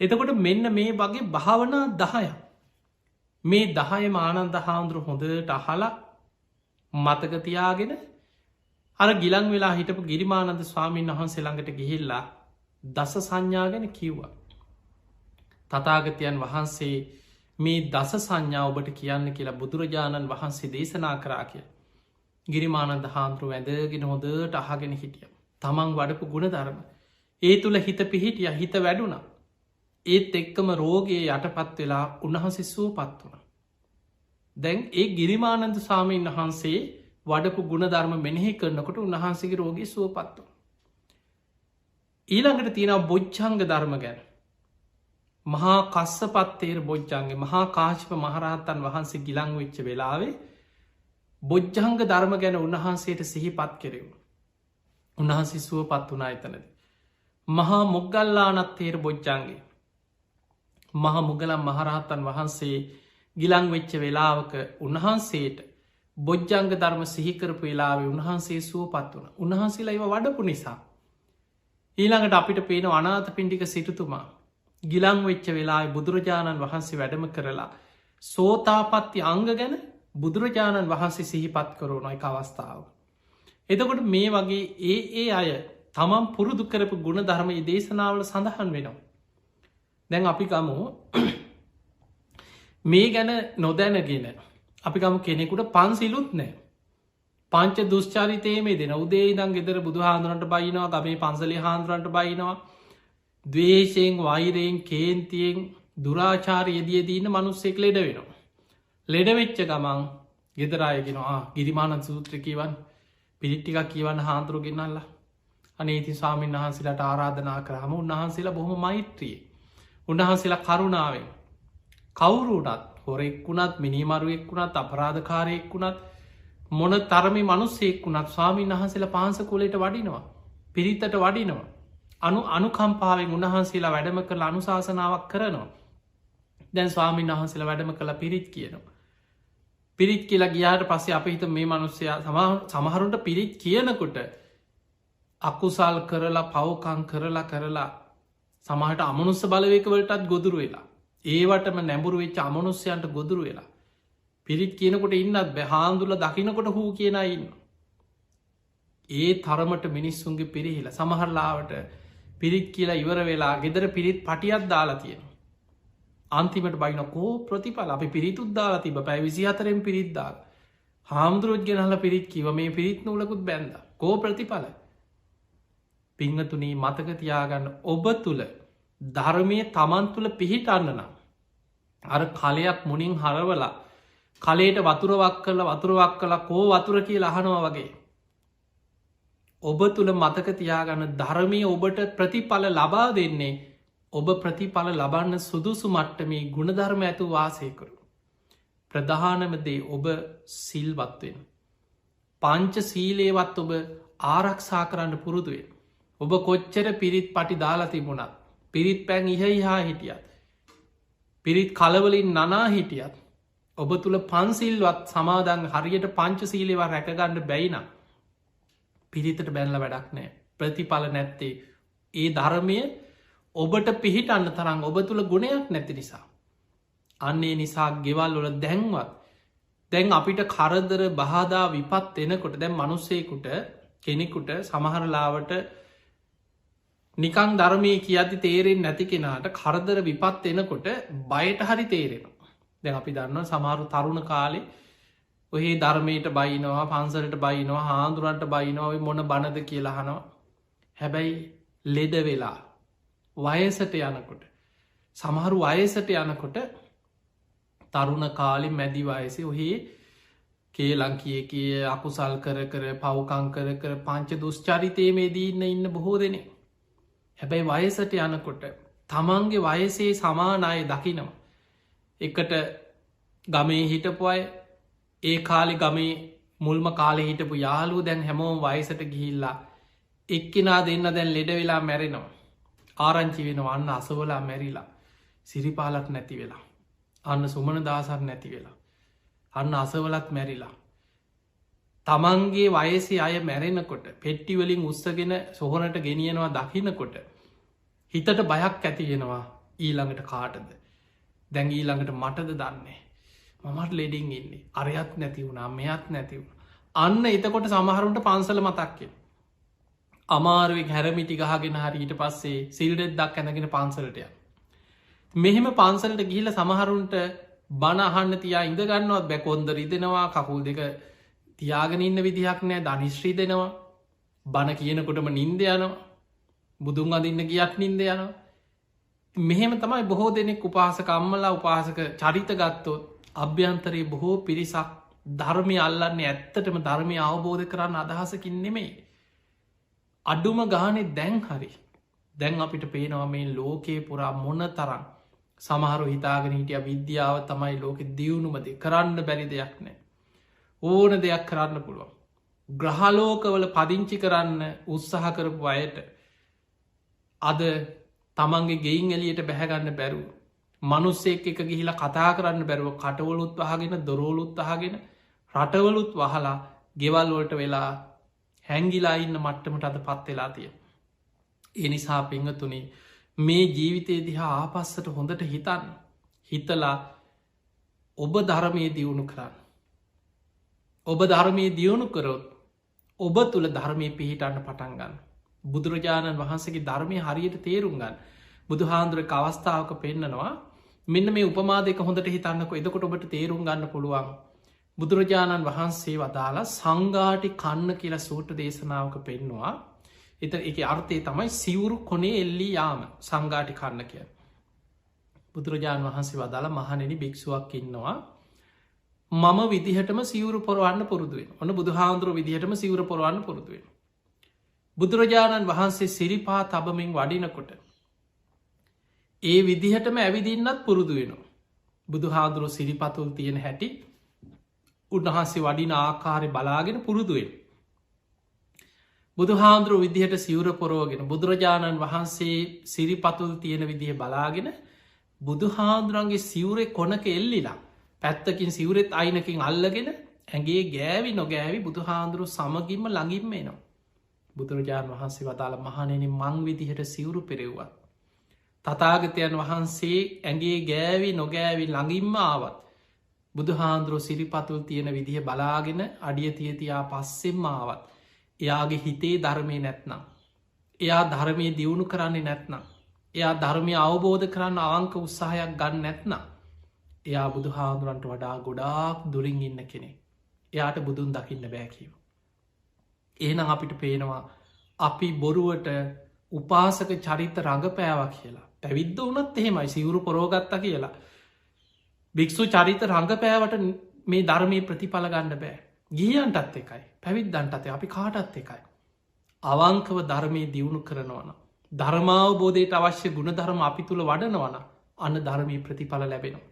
එතකොට මෙන්න මේ වගේ භාවනා 10ක් මේ 10 ආනන්ද හාමුදුරු හොඳට අහලා මතකතියාගෙන අර ගිලන් වෙලා හිටපු ගිරිමානන්ද ස්වාමීන් වහන්සේ ළඟට ගිහිල්ලා දස සංඥා ගැන කිව්වා. තථාගතයන් වහන්සේ මේ දස සංඥා ඔබට කියන්න කියලා බුදුරජාණන් වහන්සේ දේශනා කරා කිය. ගිරිමානන්ද හාමුදුරු වැදගෙන හොඳට අහගෙන හිටිය. තමන් වඩපු ගුණ ධර්ම. ඒ තුළ හිත පිහිටිය හිත වැඩුණ. ඒත් එක්කම රෝගයේ යටපත් වෙලා උන්වහන්සේ සුවපත් වුණ. දැන් ඒ ගිරිමානන්ද සාමීන් වහන්සේ වඩපු ගුණධර්ම මෙනෙහි කරනකොට උන්වහන්සේගේ රෝගී සුවපත් වුණ. ඊළඟට තියෙනවා බොජ්ජංග ධර්ම ගැන. මහා කස්සපත්තේර බොජ්ජන්ගේ මහා කාශිප මහරහත්තන් වහන්සේ ගිලං වෙච්ච වෙලාවේ බොජ්ජංග ධර්ම ගැන උන්වහන්සේට සිහිපත් කෙරෙවු. උන්වහන්සේ සුවපත් වනා එතනද. මහා මුගල්ලානත්තේර බොජ්ජන්ගේ මහා මුගලම් මහරහත්තන් වහන්සේ ගිලං වෙච්ච වෙලාවක උන්වහන්සේට බොජ්ජංග ධර්ම සිහිකරපු වෙලාවේ උන්වහන්සේ සුවපත් වන උන්වහන්සේලා ඒව වඩපු නිසා. ඊළඟට අපිට පේන අනාත පිණ්ඩික සිටුතුමා ගිලං වෙච්ච වෙලා බුදුරජාණන් වහන්සේ වැඩම කරලා සෝතාපත්ති අංග ගැන බුදුරජාණන් වහන්සේ සිහිපත් කරෝනොයි අවස්ථාව. එතකොට මේ වගේ ඒ අය තමන් පුරුදු කරපු ගුණ ධර්මය දේශනාවල සඳහන් වෙනවා. දැන් අපි ගමු මේ ගැන නොදැනගෙන අපි ගම කෙනෙකුට පන්සිලුත් නෑ. පංච දුෂ්චරිතයේ මේ දෙන උදේ ඉදන් ගෙදර බුදු හාදුරන්ට බයිනවා ගමේ පන්සලි හාන්දුරන්ට බයිනවා දවේශයෙන් වෛරයෙන් කේන්තියෙන් දුරාචාර යෙදියදීන්න මනුස්සෙක් ලෙඩ වෙනවා. ලෙඩවෙච්ච ගමන් ගෙදරයගෙනවා ගිරිමානන් සූත්‍රකීවන් පිරිට්ටිකක් කියවන්න හාන්දුරු ගෙනල්ලා අනේති ස්වාමීන් වහන්සේලාට ආරාධනා කරහම උන්වහන්සේලා බොහොම මෛත්‍රිය. උන්වහන්සේලා කරුණාවෙන් කවුරුටත් හොරෙක් වුණත් මිනිමරුවෙක් වුණත් අපරාධකාරයෙක් වුණත් මොන තරමි මනුස්සෙක් වුණත් ස්වාමීන් වහන්සේලා පාන්ස කුලට වඩිනවා පිරිත්තට වඩිනවා. අනුකම්පාවෙන් උන්වහන්සේලා වැඩම කළ අනුශාසනාවක් කරනවා. දැන් ස්වාමීන් වහන්සේලා වැඩම කළ පිරිත් කියනවා. පිරිත් කියලා ගියාට පස්සේ අප හිත මේ මනුස්සයා සමහරුන්ට පිරිත් කියනකොට අකුසල් කරලා පවකං කරලා සමහට අමනුස්ස බලවේකවලටත් ගොදුරු වෙලා ඒවටම නැඹුරු වෙච්ච අමනුස්්‍යයන්ට ගොදුරු වෙලා පිරිත් කියනකොට ඉන්නත් බැහාන්දුල දකිනකොට හූ කියන ඉන්න. ඒ තරමට මිනිස්සුන්ගේ පිරිහිල සමහරලාවට පිරිත් කියලා ඉවර වෙලා ගෙදර පිරිත් පටියත් දාලා තියෙන. අන්තිමට බයින කෝ ප්‍රතිපල අපි පිරිතුත් දාලා තිබ පැයි 24ෙන් පිරිත්දාල් හාමුදුරුවත් ගෙනහල පිරිත් කිව මේ පිරිත් නූලකුත් බැන්ද කෝ ප්‍රතිඵල පිංහතුනී මතකතියාගන්න ඔබ තුළ ධර්මය තමන් තුළ පිහිටන්න නම් අර කලයක් මුණින් හරවලා කලේට වතුරවක් කලා කෝ වතුර කිය අහනවා වගේ ඔබ තුළ මතක තියාගන්න ධර්මය ඔබට ප්‍රතිඵල ලබා දෙන්නේ ඔබ ප්‍රතිඵල ලබන්න සුදුසු මට්ටමේ ගුණධර්ම ඇතු වාසයකරු. ප්‍රධානමදේ ඔබ සිල්වත්වෙන්. පංච සීලේවත් ඔබ ආරක්ෂා කරන්න පුරුදුවෙන්. ඔබ කොච්චර පිරිත් පටි දාලා තිබුණත් පිරිත් පැන් ඉහහා හිටියත්. පිරිත් කලවලින් නනා හිටියත්. ඔබ තුළ පන්සිල්වත් සමාදන් හරියට පංච සීලේවා රැකගන්න බැයිනම්. පිරිතට බැල්ල වැඩක් නෑ ප්‍රතිඵල නැත්තේ ඒ ධර්මය ඔබට පිහිට අන්න තරම් ඔබ තුළ ගුණයක් නැති නිසා. අන්නේ නිසා ගෙවල් වල දැන්වත් දැන් අපිට කරදර බාධා විපත් එනකොට දැන් මනුස්සයකුට කෙනෙකුට සමහරලාවට නිකං ධර්මය කියති තේරෙන් නැති කෙනාට කරදර විපත් එනකොට බයට හරි තේරෙනවා. දැන් අපි දන්න සමහරු තරුණ කාලේ ඔහේ ධර්මයට බයිනවා පන්සලට බයිනවා හාන්දුරන්ට බයිනොව මොන බණද කියලාහනවා. හැබැයි ලෙඩ වෙලා වයසට යනකොට සමහරු වයසට යනකොට තරුණ කාලි මැදි වයසි ඔහේ කේලං කිය අකුසල් කර පවකං කර පංච දුෂ්චරිතය මේ දීන්න ඉන්න බොහෝ දෙනේ. හැබැයි වයසට යනකොට තමන්ගේ වයසේ සමානය දකිනවා. එකට ගමේ හිටපු අය ඒ කාලි ගමේ මුල්ම කාලෙ හිටපු යාලු දැන් හැමෝම් වයසට ගිහිල්ලා එක්කෙනා දෙන්න දැන් ලෙඩ වෙලා මැරෙනවා. ආරංචි වෙනවා අන්න අසවලා මැරිලා සිරිපාලක් නැති වෙලා. අන්න සුමන දාසක් නැති වෙලා. අන්න අසවලත් මැරිලා. තමන්ගේ වයසේ අය මැරෙනකොට පෙට්ටිවලින් උත්සගෙන සොහොනට ගෙනියනවා දකිනකොට හිතට බයක් ඇතිගෙනවා ඊළඟට කාටද දැන් ඊළඟට මටද දන්නේ මමට ලෙඩින් ඉන්නේ අරයත් නැති වුණා මෙයත් නැති වුණ අන්න එතකොට සමහරුන්ට පන්සල මතක්කෙන අමාරුවෙන් හැරමිටි ගහගෙන හරිට පස්සේ සිල්ඩෙත් දක් ඇනගෙන පන්සලටය මෙහෙම පන්සලට ගිහිල සමහරුන්ට බණහන්න තියා ඉඳගන්නවත් බැකොන්ද රිදෙනවා කකුල් දෙක තියාගෙන ඉන්න විදිහක් නෑ ධනිශ්‍රී දෙනවා බණ කියනකොටම නින්ද යනවා බුදුන් අදින්න ගියත් නින්ද යනවා. මෙහෙම තමයි බොහෝ දෙනෙක් උපාසක අම්මලා උපාසක චරිත ගත්තොත් අභ්‍යන්තරයේ බොහෝ පිරිසක් ධර්මය අල්ලන්නේ ඇත්තටම ධර්මය අවබෝධ කරන්න අදහසකින් නෙමෙයි. අඩුම ගානේ දැන් හරි දැන් අපිට පේනවා මේ ලෝකයේ පුරා මොන තරම් සමහරු හිතාගෙන හිටිය විද්‍යාව තමයි ලෝකෙ දියුණුමද කරන්න බැරි දෙයක් නෑ. ඕන දෙයක් කරන්න පුළුවන්. ග්‍රහලෝකවල පදිංචි කරන්න උත්සාහ කරපු අයට අද තමන්ගේ ගෙයින් එලියට බැහැගන්න බැරුව. මනුස්සෙක් එක ගිහිලා කතා කරන්න බැරුව කටවලුත් වහගෙන දොරෝලුත් අහගෙන රටවලුත් වහලා ගෙවල්වලට වෙලා හැංගිලා ඉන්න මට්ටමට අද පත් වෙලා තිය. එනිසා පිංහතුනි මේ ජීවිතය දිහා ආපස්සට හොඳට හිතන්න හිතලා ඔබ ධර්මය දියුණු කරන්න. ඔබ ධර්මය දියුණු කරොත් ඔබ තුළ ධර්මය පිහිටන්න පටන්ගන්න. බුදුරජාණන් වහන්සේගේ ධර්මය හරියට තේරුම් ගන්න. බුදු හාන්දුරක අවස්ථාවක පෙන්නනවා මෙන්න මේ උපමාදක හොඳට හිතන්නක එදකොට ඔබට තේරුම් ගන්න පුළුවන්. බුදුරජාණන් වහන්සේ වදාලා සංගාටි කන්න කියලා සූට දේශනාවක පෙන්නවා. එත එක අර්ථය තමයි සිවුරු කොනේ එල්ලි යාම සංගාටි කන්න කිය. බුදුරජාණන් වහන්සේ වදාලා මහනෙනි භික්ෂුවක් ඉන්නවා. මම විදිහටම සිවුරු පොරවන්න පුරුදුවෙන් ඔන්න බුදුහාන්දුර විදිහටම සිවුර පොරවන්න පුරුදුවෙන්. බුදුරජාණන් වහන්සේ සිරිපා තබමින් වඩිනකොට ඒ විදිහටම ඇවිදින්නත් පුරුදු වෙනවා. බුදුහාදුරුව සිරිපතුල් තියෙන හැටි උන්වහන්සේ වඩින ආකාරය බලාගෙන පුරුදුවෙන්. බුදුහාන්දුරුව විදිහට සිවුර පොරෝගෙන බුදුරජාණන් වහන්සේ සිරිපතුල් තියෙන විදිහ බලාගෙන බුදුහාන්දුරන්ගේ සිවුරෙ කොනක එල්ලිලා පැත්තකින් සිවුරෙත් අයිනකින් අල්ලගෙන ඇගේ ගෑවි නොගෑවි බුදුහාන්දුරු සමගින්ම ළඟින්ම එනවා. බුදුරජාණන් වහන්සේ වදාළ මහනෙන මං විදිහට සිවුරු පෙරෙව්වත්. තතාගතයන් වහන්සේ ඇගේ ගෑවි නොගෑවි ළඟින්ම ආවත් බුදුහාන්දුරුව සිරිපතුල් තියෙන විදිහ බලාගෙන අඩිය තියතියා පස්සෙම් ආවත් එයාගේ හිතේ ධර්මය නැත්නම්. එයා ධර්මය දියුණු කරන්නේ නැත්නම්. එයා ධර්මය අවබෝධ කරන්න අවංක උත්සාහයක් ගන්න නැත්නම්. එයා බුදු හාදුරන්ට වඩා ගොඩාක් දුරින් ඉන්න කෙනෙ. එයාට බුදුන් දකින්න බෑකිව. ඒනම් අපිට පේනවා අපි බොරුවට උපාසක චරිත රඟපෑව කියලා. පැවිද්ද වනත් එහෙමයි සිවුරු පොරෝගත්ත කියලා. භික්‍ෂු චරිත රඟපෑවට මේ ධර්මය ප්‍රතිඵල ගන්න බෑ. ගියන්ටත් එකයි පැවිද්දන්ටත අපි කාටත් එකයි. අවංකව ධර්මය දියුණු කරනවන. ධර්මාවබෝධයට අවශ්‍ය ගුණ ධර්ම අපි තුළ වඩනවන අන්න ධර්මී ප්‍රතිඵල ලැබෙනවා.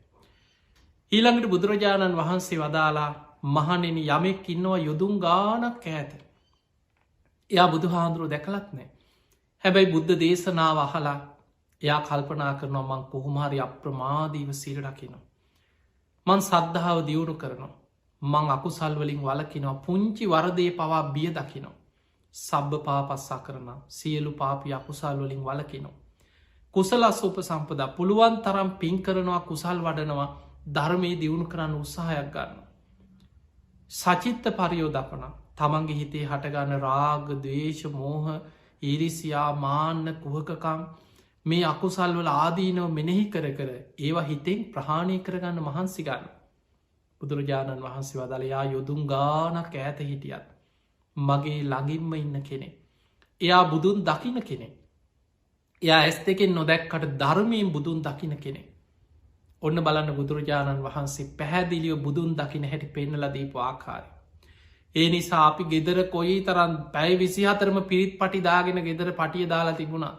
ඊළඟට බුදුරජාණන් වහන්සේ වදාලා මහනෙන යමෙක් ඉන්නවා යොදුම් ගානක් ඇත. එයා බුදු හාන්දුරුව දැකලත් නෑ. හැබැයි බුද්ධ දේශනාව අහලා එයා කල්පනා කරනවා මං කොහොමහරි අප්‍රමාදීව සිරඩකිනවා. මං සද්ධාව දියුණු කරනවා. මං අකුසල්වලින් වලකිනවා පුංචි වරදේ පවා බිය දකිනවා. සබ්බ පාපස්සා කරන සියලු පාපි අකුසල්වලින් වලකිනවා. කුසලස් උප සම්පදා පුළුවන් තරම් පින් කරනවා කුසල් වඩනවා ධර්මයේ දියුණු කරන්න උත්සාහයක් ගන්න. සචිත්ත පරියෝදපන තමන්ගේ හිතේ හටගන්න රාග දේශ මෝහ ඉරිසියා මාන්න කුහකකම් මේ අකුසල්වල ආදීනව මෙනෙහි කර කර ඒවා හිතෙන් ප්‍රහාණය කරගන්න මහන්සි ගන්න. බුදුරජාණන් වහන්සේ වදලයා යොදුම් ගානක් ඈත හිටියත් මගේ ළඟින්ම ඉන්න කෙනෙ. එයා බුදුන් දකින කෙනෙ. එයා ඇස් දෙකෙන් නොදැක්කට ධර්මයෙන් බුදුන් දකින කෙනෙ. ඔන්න බලන්න බුදුරජාණන් වහන්සේ පැහැදිලියෝ බුදුන් දකින හැටි පෙන්නල දීපු ආකාරය. ඒ නිසා අපි ගෙදර කොයි තරන් පැයි 24ම පිරිත් පටිදාගෙන ගෙදර පටිය දාලා තිබුණා.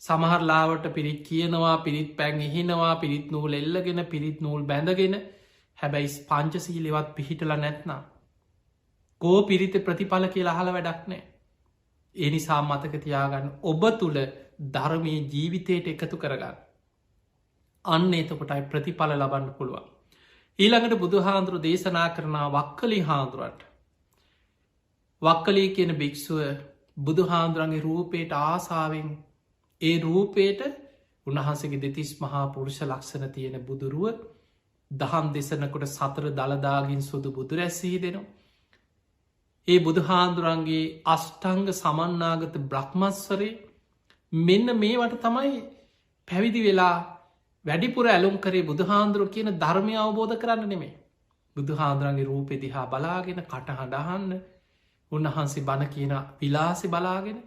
සමහරලාවට පිරිත් කියනවා පිරිත් පැන් එහිනවා පිරිත් නූල් එල්ලගෙන පිරිත් නූල් බැඳගෙන හැබැයි පංචසීලෙවත් පිහිටල නැත්නම්. කෝ පිරිත ප්‍රතිඵල කියලා අහල වැඩක් නෑ. ඒ නිසා මතක තියාගන්න ඔබ තුළ ධර්මය ජීවිතයට එකතු කරගන්න. අන්න එතකොටයි ප්‍රතිඵල ලබන්න පුළුවන්. ඊළඟට බුදුහාන්දුරු දේශනා කරනා වක්කලි හාන්දුරන්ට. වක්කලී කියන භික්‍ෂුව බුදුහාන්දුරන්ගේ රූපයට ආසාාවෙන් ඒ රූපයට උන්වහන්සගේ දෙතිස් මහා පුරුෂ ලක්ෂණ තියෙන බුදුරුව දහම් දෙසනකොට සතර දළදාගින් සුදු බුදු රැස්සහි දෙනවා. ඒ බුදුහාන්දුරන්ගේ අෂ්ටංග සමන්නාගත බ්‍රහ්මස්වරේ මෙන්න මේවට තමයි පැවිදි වෙලා වැඩිපුර ඇලුම් කරේ බුදුහාන්දුරුව කියන ධර්මය අවබෝධ කරන්න නෙමේ. බුදුහාන්දුරන්ගේ රූපෙ දිහා බලාගෙන කටහඬහන්න උන්වහන්සේ බණ කියන විලාසෙ බලාගෙන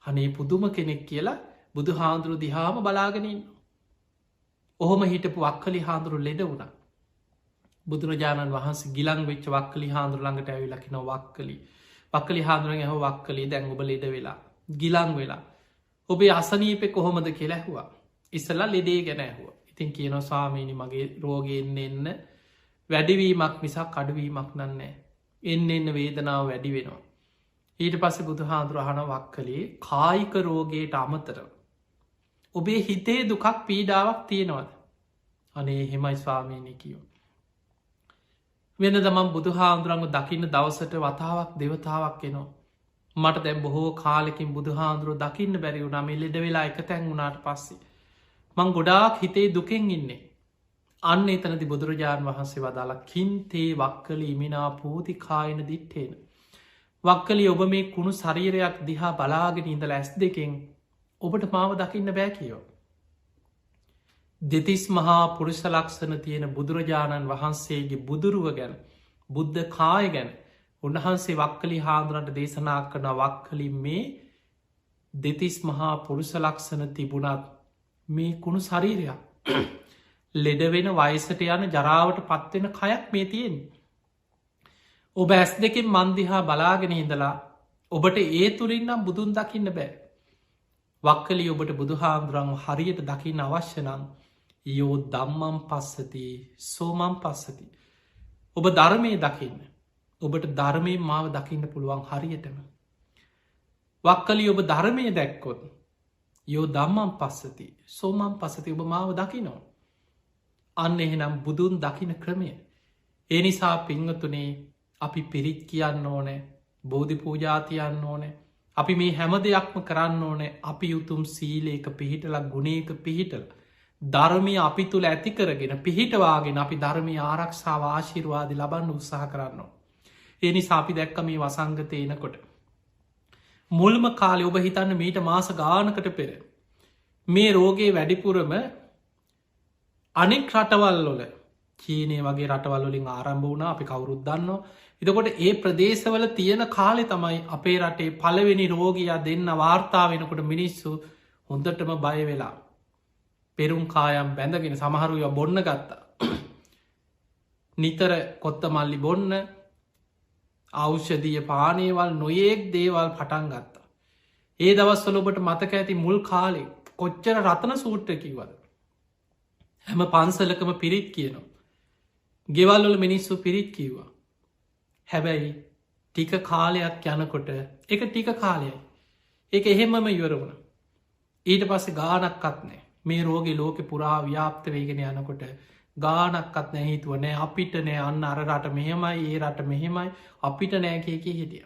අනේ පුදුම කෙනෙක් කියලා බුදු හාමුදුරු දිහාම බලාගෙනන්න. ඔහොම හිටපු වක්කලි හාමුදුරු ලෙඩ වුණ. බුදුරජාණන් වහන්සේ ගිලං වෙච්ච වක්කලි හාමුදුර ළඟට ඇවිලකින වක්කලි හාදුරන් ඇහ වක්කලි දැන් ඔබ ලෙඩ වෙලා ගිලං වෙලා ඔබේ අසනීපෙ කොහොමද කියලා ඇහවා ඉස්සල්ලා ලෙඩේ ගැන ඇහුව. ඉතින් කියන ස්වාමීනි මගේ රෝගයෙන් එන්න වැඩිවීමක් මිසක් අඩුවීමක් නන්නේ එන්න වේදනාව වැඩි වෙනවා. ඊට පස්සේ බුදු හාදුරහන වක්කලේ කායික රෝගයට අමතරව ඔබේ හිතේ දුකක් පීඩාවක් තියෙනවද. අනේ හෙමයි ස්වාමීනි කියෝ. වෙන දමම් බුදු හාමුදුරන්ග දකින්න දවසට වතාවක් දෙවතාවක් එනවා. මට දැම් බොහෝ කාලෙකින් බුදු හාමුදුරුව දකින්න බැරි වුණා මේ ලෙඩ වෙලා එක තැන් වුණට පස්සේ. මං ගොඩාක් හිතේ දුකෙන් ඉන්නේ. අන්න එතනති බුදුරජාණන් වහන්සේ වදාලා කින්තේ වක්කල ඉමිනා පූති කායන දිට්ටේන. වක්කලි ඔබ මේ කුණු ශරීරයක් දිහා බලාගෙන ඉඳල ඇස් දෙකෙන් ඔබට මාව දකින්න බෑ කියෝ. දෙතිස් මහා පුරුෂ ලක්ෂණ තියෙන බුදුරජාණන් වහන්සේගේ බුදුරුව ගැන බුද්ධ කාය ගැන උන්වහන්සේ වක්කලි හාදුරන්ට දේශනා කරන වක්කලින් මේ දෙතිස් මහා පුරුෂ ලක්ෂණ තිබුණත් මේ කුණු ශරීරයක් ලෙඩවෙන වයසට යන ජරාවට පත්වෙන කයක් මේ තියෙන්. ඔබ ඇස් දෙකින් මන්දිහා බලාගෙන හිඳලා ඔබට ඒ තුළින්නම් බුදුන් දකින්න බෑ. වක්කලි ඔබට බුදු හාමුදුරන් හරියට දකින්න අවශ්‍ය නම් යෝ දම්මම් පස්සති සෝමම් පස්සති. ඔබ ධර්මය දකින්න. ඔබට ධර්මය මාව දකින්න පුළුවන් හරියටම. වක්කලි ඔබ ධර්මය දැක්කොත් යෝ දම්මම් පස්සති සෝමම් පස්සති ඔබ මාව දකිනෝ. අන්න එහෙනම් බුදුන් දකින ක්‍රමය. ඒ නිසා පිංහතුනේ අපි පිරිත් කියන්න ඕනෑ බෝධි පූජාතියන්න ඕනෑ. අපි මේ හැම දෙයක්ම කරන්න ඕනෑ අපි යුතුම් සීලේක පිහිටල ගුණේක පිහිටල. ධර්මය අපි තුළ ඇති කරගෙන පිහිටවාගෙන අපි ධර්මය ආරක්ෂාව ආශිරවාද ලබන්න උත්සාහ කරන්න. ඒ නිසා අපි දැක්ක මේ වසංගතයනකොට. මුල්ම කාලෙ ඔබ හිතන්න මීට මාස ගානකට පෙර. මේ රෝගේ වැඩිපුරම අනෙක් රටවල්ලොල චීනය වගේ රටවල්ලින් ආරම්භ වුණ අපි කවුරුද්දන්න. එතකොට ඒ ප්‍රදේශවල තියෙන කාලෙ තමයි අපේ රටේ පලවෙනි රෝගයා දෙන්න වාර්තා වෙනකොට මිනිස්සු හොඳටම බය වෙලා. පෙරුම් කායම් බැඳගෙන සමහරුය බොන්න ගත්තා. නිතර කොත්ත මල්ලි බොන්න අවෂදිය පානේවල් නොයෙක් දේවල් පටන් ගත්තා. ඒ දවස්වල ඔබට මතක ඇති මුල් කාලෙ කොච්චර රතන සූට්‍ර කිවද. හැම පන්සලකම පිරිත් කියනවා. ගෙවල්වල මිනිස්සු පිරිත් කිව්වා. හැබැයි ටික කාලයක් යනකොට එක ටික කාලයයි. එක එහෙමම ඉවර වුණ. ඊට පස්සේ ගානක්කත් නෑ මේ රෝගෙ ලෝක පුරා ව්‍යාප්ත වේගෙන යනකොට ගානක්කත් නෑ හිතුව නෑ අපිට නෑ අන්න අර රට මෙහෙමයි ඒ රට මෙහෙමයි අපිට නෑකයක හිටිය.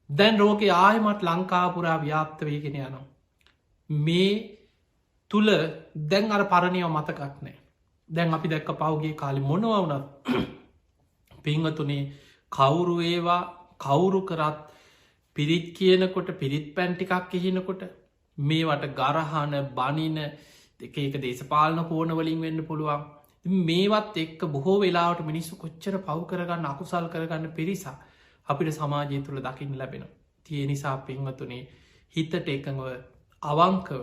දැන් රෝග ආයමත් ලංකාපුරා ව්‍යාප්ත වේගෙන යනවා. මේ තුළ දැන් අර පරණයව මතකක් නෑ. දැන් අපි දැක්ක පවුගේ කාලි මොනවා වුණත් පිංහතුනේ කවුරු ඒවා කවුරු කරත් පිරිත් කියනකොට පිරිත් පැන්ටිකක් එහිනකොට මේවට ගරහන බනින එක දේශපාලන කෝනවලින් වෙන්න පුළුවන්. මේවත් එක්ක බොහෝ වෙලාවට මිනිස්සු කොච්චර පව් කරගන්න අකුසල් කරගන්න පිරිසා අපිට සමාජය තුළ දකින්න ලැබෙන. තිය නිසා පින්වතුනේ හිතට එකඟව අවංකව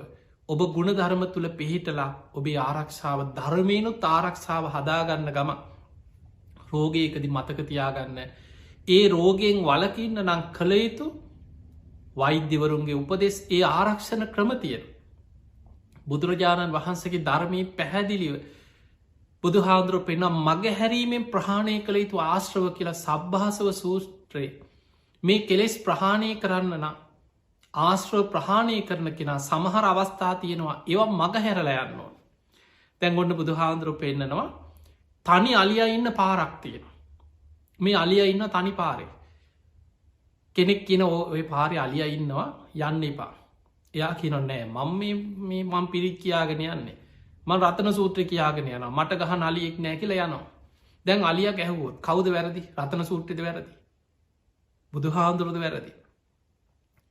ඔබ ගුණ ධර්ම තුළ පිහිටලා ඔබේ ආරක්ෂාව ධර්මයනුත් ආරක්ෂාව හදාගන්න ගම රෝගයකදි මතකතියාගන්න. ඒ රෝගයෙන් වලකින්න නං කළ යුතු වෛද්‍යවරුන්ගේ උපදෙස් ඒ ආරක්ෂණ ක්‍රමතියෙන්. බුදුරජාණන් වහන්සගේ ධර්මී පැහැදිලිව බුදු හාන්දුරුව පෙනම් මග හැරීමෙන් ප්‍රහාණය කළ යුතු ආශ්‍රව කියලා සබ්භාසව සූත්‍රයේ මේ කෙලෙස් ප්‍රහාණය කරන්න නම් ආශ්‍රව ප්‍රහාණය කරන කෙනා සමහර අවස්ථා තියෙනවා ඒවා මග හැරල යන්න ඕන. තැන්ගොන්න බුදු හාන්දුරුව පෙන්න්නනවා තනි අලිය ඉන්න පාරක් තියෙන. මේ අලිය ඉන්න තනි පාරේ. කෙනෙක් කියන ඔය පාරි අලිය ඉන්නවා යන්න එපා. එයා කියන නෑ මං පිරිත් කියාගෙන යන්නේ. මං රතන සූත්‍ර කියාගෙන යන මට ගහ අලියෙක් නෑ කියල යනවා. දැන් අලිය ගැහුවොත් කවුද වැරදි රතන සූත්‍රද වැරදි. බුදු හාන්දුරුද වැරදි.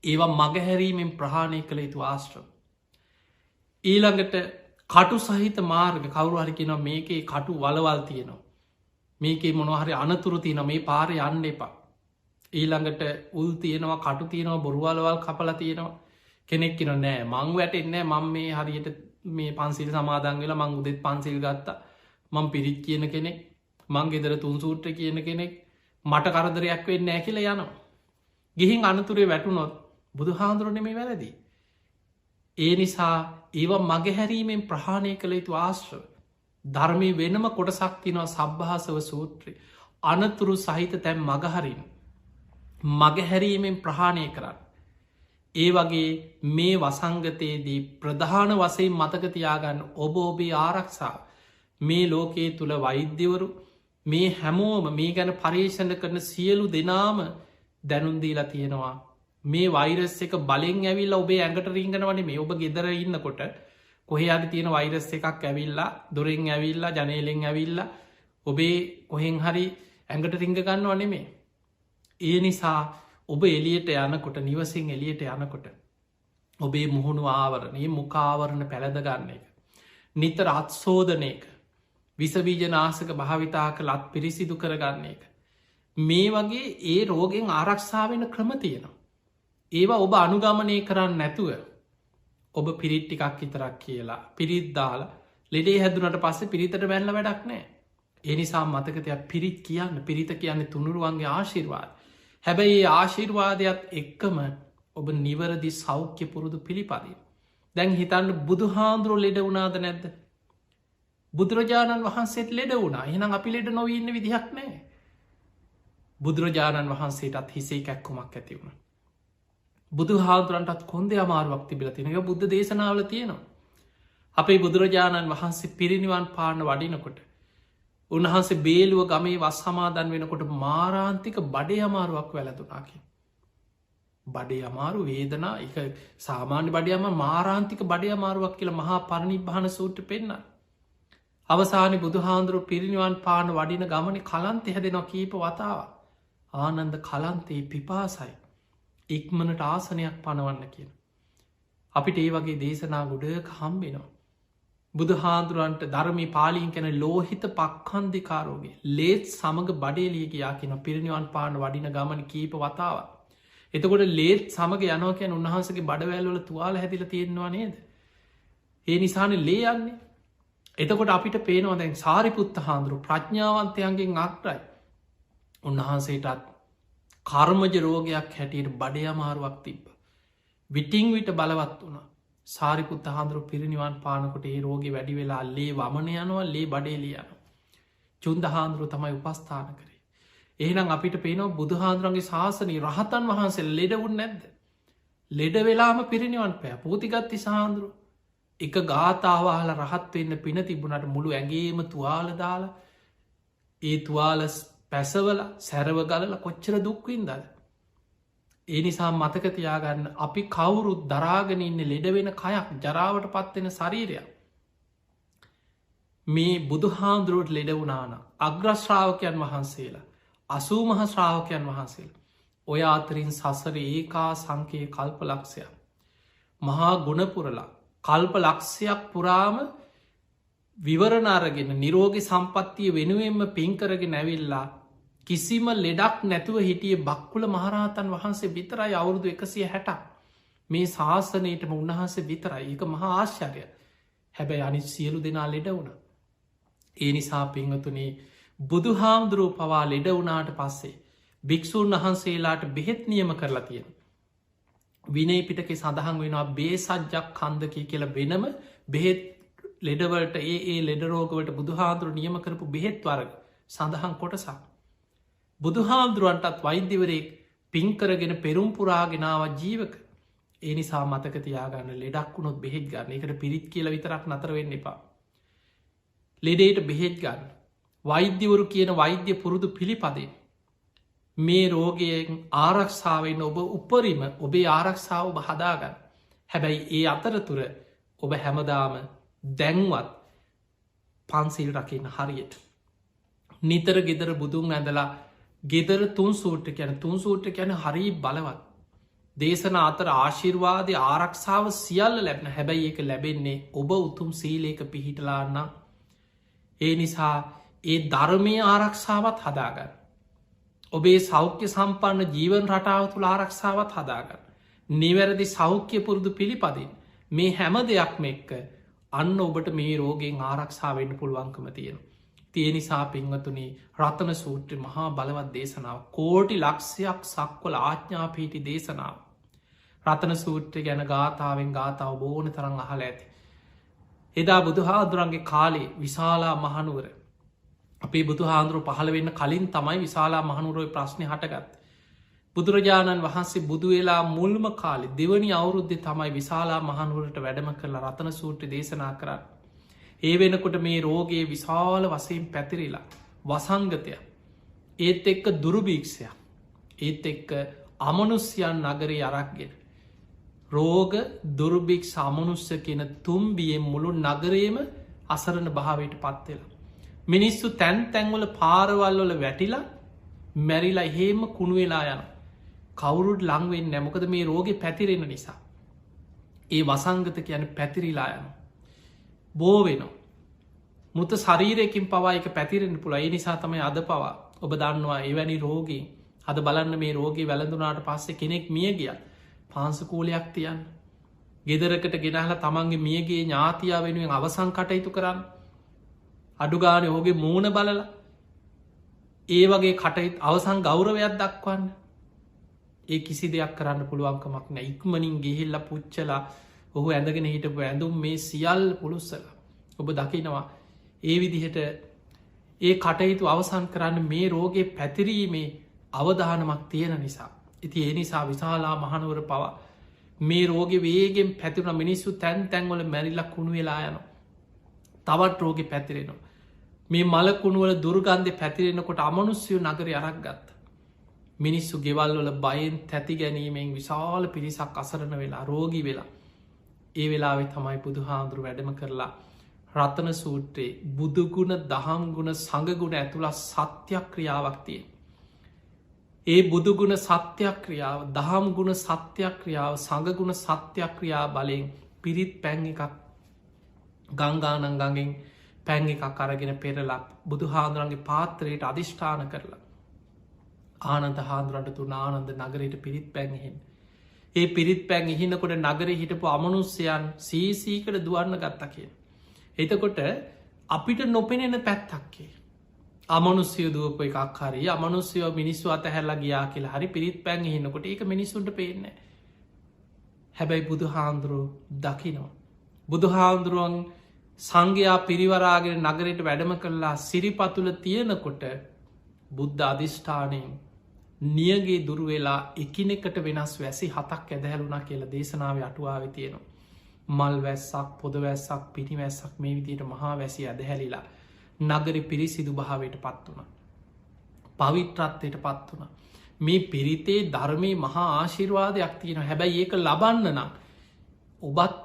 ඒවා මගහැරීමෙන් ප්‍රහාණය කළ යුතු ආශ්‍රම. ඊළඟට කටු සහිත මාර්ග කවරු හරි කියන මේකේ කටු වලවල් තියෙනවා. මේකේ මොනහරි අනතුරු තියන මේ පාර යන්න එපා. ඊළඟට උල් තියෙනවා කටු තියෙනවා බොරුවලවල් කපල තියෙනවා. කෙනෙක් කියන නෑ මං වැටෙන්නේ මං මේ හරියට මේ පන්සිල් සමාදන් වෙලා මං උදෙත් පන්සිල් ගත්තා මං පිරිත් කියන කෙනෙක් මං ගෙදර තුන් සූත්‍ර කියන කෙනෙක් මට කරදරයක් වෙන්න නෑ කියලා යනවා. ගිහින් අනතුරේ වැටුනොත් බුදු හාමුදුරුවනේ මේ වැරදි. ඒ නිසා ඒවා මගහැරීමෙන් ප්‍රහාණය කළ යුතු ආශ්‍රව ධර්මය වෙනම කොටසක් තිනවා සබ්භාසව සූත්‍රය අනතුරු සහිත තැන් මගහරින් මගහැරීමෙන් ප්‍රහාණය කරන්න. ඒ වගේ මේ වසංගතයේදී ප්‍රධාන වසයෙන් මතකතියාගන්න ඔබ ඔබේ ආරක්ෂා මේ ලෝකයේ තුළ වෛද්‍යවරු මේ හැමෝම මේ ගැන පර්යේෂණ කරන සියලු දෙනාම දැනුන්දීලා තියෙනවා මේ වෛරස් එක බලෙන් ඇවිල්ල ඔබේ ඇඟට රිංගනවනේ මේ ඔබ ගෙදර ඉන්නකොට කොහේ අද තියෙන වෛරස් එකක් ඇවිල්ලා දොරෙන් ඇවිල්ලා ජනේලෙන් ඇවිල්ලා ඔබේ කොහෙන් හරි ඇඟට රිංග ගන්නව නෙමේ. ඒ නිසා ඔබ එලියට යනකොට නිවසින් එලියට යනකොට ඔබේ මුහුණු ආවරණයේ මුකාවරණ පැළදගන්න එක. නිතර අත්සෝදනයක විසබීජනාසක භාවිතා කළත් පිරිසිදු කරගන්න එක. මේ වගේ ඒ රෝගෙන් ආරක්ෂාවෙන ක්‍රම තියෙනවා. ඒවා ඔබ අනුගමනය කරන්න නැතුව ඔබ පිරිට්ටිකක් ඉතරක් කියලා පිරිද්දාල ලෙඩේ හැදුනට පස්සේ පිරිතට බැල්ල වැඩක් නෑ. එනිසා මතකතයක් පිරිත් කියන්න පිරිත කියන්නේ තුනුරුවන්ගේ ආශිර්වාද. හැබැයි ඒ ආශිර්වාදයක් එක්කම ඔබ නිවරදි සෞඛ්‍ය පුරුදු පිළිපදී. දැන් හිතන්න බුදු හාන්දුරුව ලෙඩ වුණාද නැද්ද. බුදුරජාණන් වහන්සේත් ලෙඩ වුණා එහනම් අපි ලෙඩ නොවන්න විදිහක් නෑ. බුදුරජාණන් වහන්සේටත් හිසේ කැක්කුමක් ඇති වුණ. බුදු හාදුරන්ටත් කොන්ද අමාරුවක් තිබිල තිනක බුද්ධ දේශනාවල තියෙනවා. අපේ බුදුරජාණන් වහන්සේ පිරිනිවන් පාන්න වඩිනකොට. උන්වහන්සේ බේලුව ගමේ වස් සමාදන් වෙනකොට මාරාන්තික බඩේ අමාරුවක් වැලතුනාකි. බඩේ අමාරු වේදනා එක සාමාන්‍ය බඩයම මාරාන්තික බඩේ අමාරුවක් කියල මහා පරණිබ්භාන සූට්‍ර පෙන්න්න. අවසානි බුදුහාන්දුරු පිරිනිවන් පාන වඩින ගමන කලන්තෙ හැදෙනවා කීප වතාව. ආනන්ද කලන්තේ පිපාසයි. ඉක්මනට ආසනයක් පනවන්න කියන. අපිට ඒ වගේ දේශනා ගොඩක හම්බෙනවා. බුදු හාදුරුවන්ට ධර්මී පාලින් කැන ලෝහිත පක්කන්දිකාරෝගේ ලේත් සමඟ බඩේලියගයා කියන පිරිනිවන් පාන වඩින ගමන කීප වතාව. එතකොට ලේත් සමග යනෝකයන් උන්වහන්සගේ බඩවැල්වල තුවාල හැදිල තියෙනවා නේද. ඒ නිසාන ලේ යන්නේ. එතකොට අපිට පේනවා දැන් සාරිපුත්ත හාන්දුරු ප්‍රඥාවන්තයන්ගෙන් අක්ටයි. උන්වහන්සේටත් කර්මජ රෝගයක් හැටියට බඩය අමාරුවක් තිබ්බ. විටිං විට බලවත් වුණ සාරිපුත්ත හාන්දුරු පිරිනිවන් පානකොට ඒ රෝග වැඩි වෙලා ලේ වමන යනවා ලේ බඩේලියන. චුන්ද හාන්දුරු තමයි උපස්ථාන කරේ. එහෙනම් අපිට පේනවා බුදුහාන්දුරන්ගේ ශාසනී රහතන් වහන්සේ ලෙඩවුන් නැද්ද. ලෙඩ වෙලාම පිරිනිවන් පෑ පූතිගත්ති සාන්දුරු එක ගාථාවාහල රහත් වෙන්න පින තිබුණට මුළු ඇගේම තුවාල දාලා ඒ තුවාල පැසවල සැරව ගලල කොච්චර දුක්වින්දද. ඒ නිසා මතකතියාගන්න අපි කවුරුත් දරාගෙන ඉන්න ලෙඩවෙන කයක් ජරාවට පත්වෙන ශරීරයක්. මේ බුදුහාන්දුරුවට ලෙඩවුනාන අග්‍රශ්‍රාවකයන් වහන්සේලා 80 මහ ශ්‍රාවකයන් වහන්සේල ඔය අතරින් සසර ඒකා සංකයේ කල්ප ලක්ෂයක් මහා ගුණපුරලා කල්ප ලක්ෂයක් පුරාම විවරණාරගෙන නිරෝගි සම්පත්තිය වෙනුවෙන්ම පින්කරගෙන ඇවිල්ලා කිසිම ලෙඩක් නැතුව හිටිය බක්කුල මහරහතන් වහන්සේ විතරයි අවුරුදු 160 මේ ශාසනයටම උන්වහන්සේ විතරයි එක මහා ආශ්චර්ය. හැබැයි අනි සියලු දෙනා ලෙඩ වුණ. ඒ නිසා පිංහතුනේ බුදු හාමුදුරුව පවා ලෙඩ වුණාට පස්සේ භික්‍ෂූන් වහන්සේලාට බෙහෙත් නියම කරලා තියෙන. විනය පිටක සඳහන් වෙනවා බේසජ්ජක් කන්දකි කියල වෙනම බෙහෙත් ලෙඩවලට ඒ ලෙඩරෝගවට බුදුහාදුරු නියම කරපු බෙහෙත් වරග සඳහන් කොටසක්. බුදුහාමුදුරුවන්ටත් වෛද්‍යවරයෙක් පින්කරගෙන පෙරුම්පුරාගෙනාව ජීවක ඒ නිසා මතකතියාගන්න ලෙඩක් වුණොත් බෙහෙත් ගන්න එකට පිරිත් කියල විතරක් නතරවෙන්න එපා. ලෙඩේට බෙහෙත් ගන්න. වෛද්‍යවරු කියන වෛද්‍ය පුරුදු පිළිපදේ. මේ රෝගයෙන් ආරක්ෂාවෙන් ඔබ උපරිම ඔබේ ආරක්ෂාව ඔබ හදාගන්න. හැබැයි ඒ අතරතුර ඔබ හැමදාම දැන්වත් පන්සිල් රකින්න හරියට. නිතර ගෙදර බුදුන් ඇඳලා ගෙදර තුන් සූට්ට කියන තුන් සූට්ට කියන හරි බලවත්. දේශන අතර ආශිර්වාදය ආරක්ෂාව සියල්ල ලැබන හැබැයි ඒක ලැබෙන්නේ ඔබ උතුම් සීලේක පිහිටලාන්න. ඒ නිසා ඒ ධර්මය ආරක්ෂාවත් හදාගන්න. ඔබේ සෞඛ්‍ය සම්පන්න ජීවන් රටාව තුළ ආරක්ෂාවත් හදාගන්න. නිවැරදි සෞඛ්‍ය පුරුදු පිළිපදින් මේ හැම දෙයක්ම එක්ක අන්න ඔබට මේ රෝගෙන් ආරක්ෂාවෙන්න පුළුවන්කම තියෙන. තිය නිසා පින්වතුනි රතන සූත්‍ර මහා බලවත් දේශනාව කෝටි ලක්ෂයක් සක්වල ආඥාපීටි දේශනාව. රතන සූත්‍රය ගැන ගාථාවෙන් ගාථාව බෝන තරං අහල ඇති. එදා බුදුහාදුරන්ගේ කාලේ විශාලා මහනුවර අපේ බුදු හාන්දුරුව පහළ වෙන්න කලින් තමයි විශාලා මහනුවරෝය ප්‍රශ්නය හටගත්. බුදුරජාණන් වහන්සේ බුදුවෙලා මුල්ම කාලෙ දෙවනි අවුරුද්ධ තමයි විශාලා මහනුවරට වැඩම කරලා රතන සූට්‍ර දේශනා කරන්න. ඒ වෙනකොට මේ රෝගයේ විශාල වසයෙන් පැතිරිලා වසංගතය ඒත් එක්ක දුරුභීක්ෂයක් ඒත් එක්ක අමනුස්්‍යයන් නගරේ අරක්ගෙන. රෝග දුර්භික් සාමනුස්්‍ය කියන තුම්බියෙන් මුළු නගරේම අසරණ භාවයට පත්වෙලා. මිනිස්සු තැන් තැන්වල පාරවල්වල වැටිලා මැරිලා එහෙම කුණු වෙලා යන කවුරුඩ් ලංවෙන් නැමකද මේ රෝගෙ පැතිරෙන නිසා. ඒ වසංගත කියන පැතිරිලා යන. බෝ වෙනවා. මුත ශරීරයකින් පවා එක පැතිරෙන පුළ ඒ නිසා තමයි අද පවා ඔබ දන්නවා එවැනි රෝගී අද බලන්න මේ රෝගී වැළඳුනාට පස්සේ කෙනෙක් මිය ගිය පාන්සකූලයක් තියන්න. ගෙදරකට ගෙනහල තමන්ගේ මියගේ ඥාතියා වෙනුවෙන් අවසං කටයුතු කරන්න. අඩුගාන හෝගේ මූුණ බලල ඒ වගේ කටයුත් අවසං ගෞරවයක් දක්වන්න ඒ කිසි දෙයක් කරන්න පුළුවන්කමක් නෑ ඉක්මනින් ගෙහිල්ල පුච්චලා ඔහු ඇඳගෙන හිටපු ඇඳුම් මේ සියල් පුළුස්සල ඔබ දකිනවා ඒ විදිහට ඒ කටයුතු අවසන් කරන්න මේ රෝගේ පැතිරීමේ අවධානමක් තියෙන නිසා. ඉති ඒ නිසා විශාලා මහනුවර පවා මේ රෝග වේගෙන් පැතිරුණ මිනිස්සු තැන් තැන්වල මැරිල්ලක් කුණු වෙලා යනවා. තවත් රෝගෙ පැතිරෙනවා. මේ මලකුණුවල දුර්ගන්ධය පැතිරෙනකොට අමනුස්්‍යයෝ නගර අරක් ගත්ත. මිනිස්සු ගෙවල්වල බයෙන් තැති ගැනීමෙන් විශාල පිරිසක් අසරණ වෙලා රෝගී වෙලා. ඒ වෙලාවෙ තමයි බුදු හාමුදුරු වැඩම කරලා රතන සූත්‍රයේ බුදුගුණ දහම්ගුණ සඟගුණ ඇතුළත් සත්‍යක්‍රියාවක් තිය. ඒ බුදුගුණ සත්‍යක්‍රියාව දහම්ගුණ සත්‍යක්‍රියාව සඟගුණ සත්‍යක්‍රියා බලයෙන් පිරිත් පැන් එකක් ගංගානංගගෙන් පැන් එකක් අරගෙන පෙරලා බුදු හාදුරන්ගේ පාත්‍රයට අධිෂ්ඨාන කරලා ආනන්ද හාදුරන්ට තුන ආනන්ද නගරයට පිරිත් පැන්හෙන්. ඒ පිරිත් පැන් ඉහිනකොට නගර හිටපු අමනුස්්‍යයන් සීසීකට දුවන්න ගත්තකෙන්. එතකොට අපිට නොපෙනෙන පැත්තක්කේ. අමනුස්්‍යය දුවප එකක් හරි අමනුස්්‍යයෝ මිනිස්සු අතහැල්ලා ගියා කියලා හරි පිරිත් පැන් හිනකොට ඒක මිනිසුන්ට පේන්නේ. හැබැයි බුදු හාන්දුරුව දකිනවා. බුදු හාන්දුරුවන් සංඝයා පිරිවරාගෙන නගරයට වැඩම කරලා සිරිපතුල තියෙනකොට බුද්ධ අධිෂ්ඨානයෙන් නියගේ දුරුවෙලා එකිනෙකට වෙනස් වැසි හතක් ඇදහැලුනා කියලා දේශනාව අටුවාව තියෙනවා. මල් වැස්සක් පොදවැස්සක් පිටිවැස්සක් මේ විදියට මහා වැසි ඇදහැලිලා නගරි පිරිසිදු භාවයට පත් වුණ. පවිත්‍රත්වයට පත් වුණ. මේ පිරිතේ ධර්මය මහා ආශිර්වාදයක් තියෙන හැබැයි ඒක ලබන්න නම් ඔබත්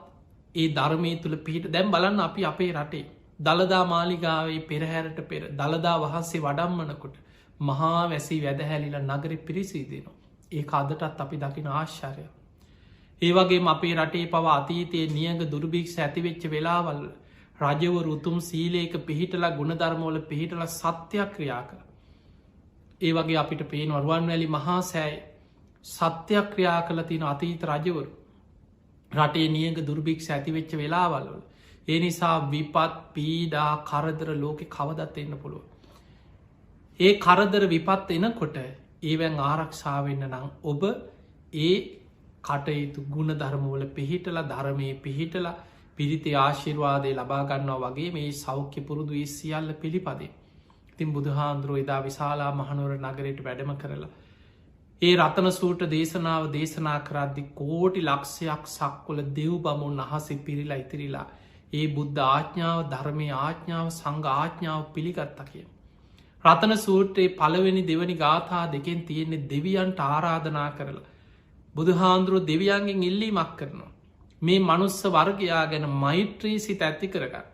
ඒ ධර්මය තුළ පිහිට දැම් බලන්න අපි අපේ රටේ දළදා මාලිගාවේ පෙරහැරට පෙර දළදා වහන්සේ වඩම්මනකොට මහා වැසි වැදහැලිල නගර පිරිසිදෙනවා. ඒ අදටත් අපි දකින ආශ්චරය. ඒවගේ අපේ රටේ පව අතීතයේ නියග දුර්භික්ෂ ඇතිවෙච්ච වෙලාවල් රජව රුතුම් සීලේක පිහිටලා ගුණධර්මෝල පිහිටල සත්‍යයක් ක්‍රියා කර. ඒ වගේ අපිට පේන වරුවන් වැලි මහා සෑයි සත්‍යයක් ක්‍රියා කළ තින අතීත රජවරු රටේ නියග දුර්භික්ෂ ඇතිවෙච්ච වෙලාවල්වල. ඒ නිසා විපත් පීඩා කරදර ලෝකෙ කවදත් එන්න පුළුව. ඒ කරදර විපත් එනකොට ඒවැන් ආරක්ෂාවෙන්න නම් ඔබ ඒ කටයුතු ගුණ ධර්මවල පිහිටල ධර්මය පිහිටලා පිරිතේ ආශිර්වාදය ලබාගන්නවා වගේ මේ සෞඛ්‍ය පුරුදු ඒ සියල්ල පිළිපදේ. ඉතින් බුදුහාන්දුරුව එදා විශාලා මහනුවර නගරයට වැඩම කරලා. ඒ රතන සූට දේශනාව දේශනා කරද්දි කෝටි ලක්ෂයක් සක්වල දෙව් බමුන් අහසි පිරිලා ඉතිරිලා ඒ බුද්ධ ආඥාව ධර්මය ආඥාව සංඝ ආඥාව පිළිගත්ත කිය. රතන සූට්‍රයේ පළවෙනි දෙවනි ගාථා දෙකෙන් තියෙන්නේ දෙවියන්ට ආරාධනා කරලා. බුදුහාන්දුරුව දෙවියන්ගෙන් ඉල්ලීමක් කරනවා. මේ මනුස්ස වර්ගයා ගැන මෛත්‍රී සිත ඇති කරගන්න.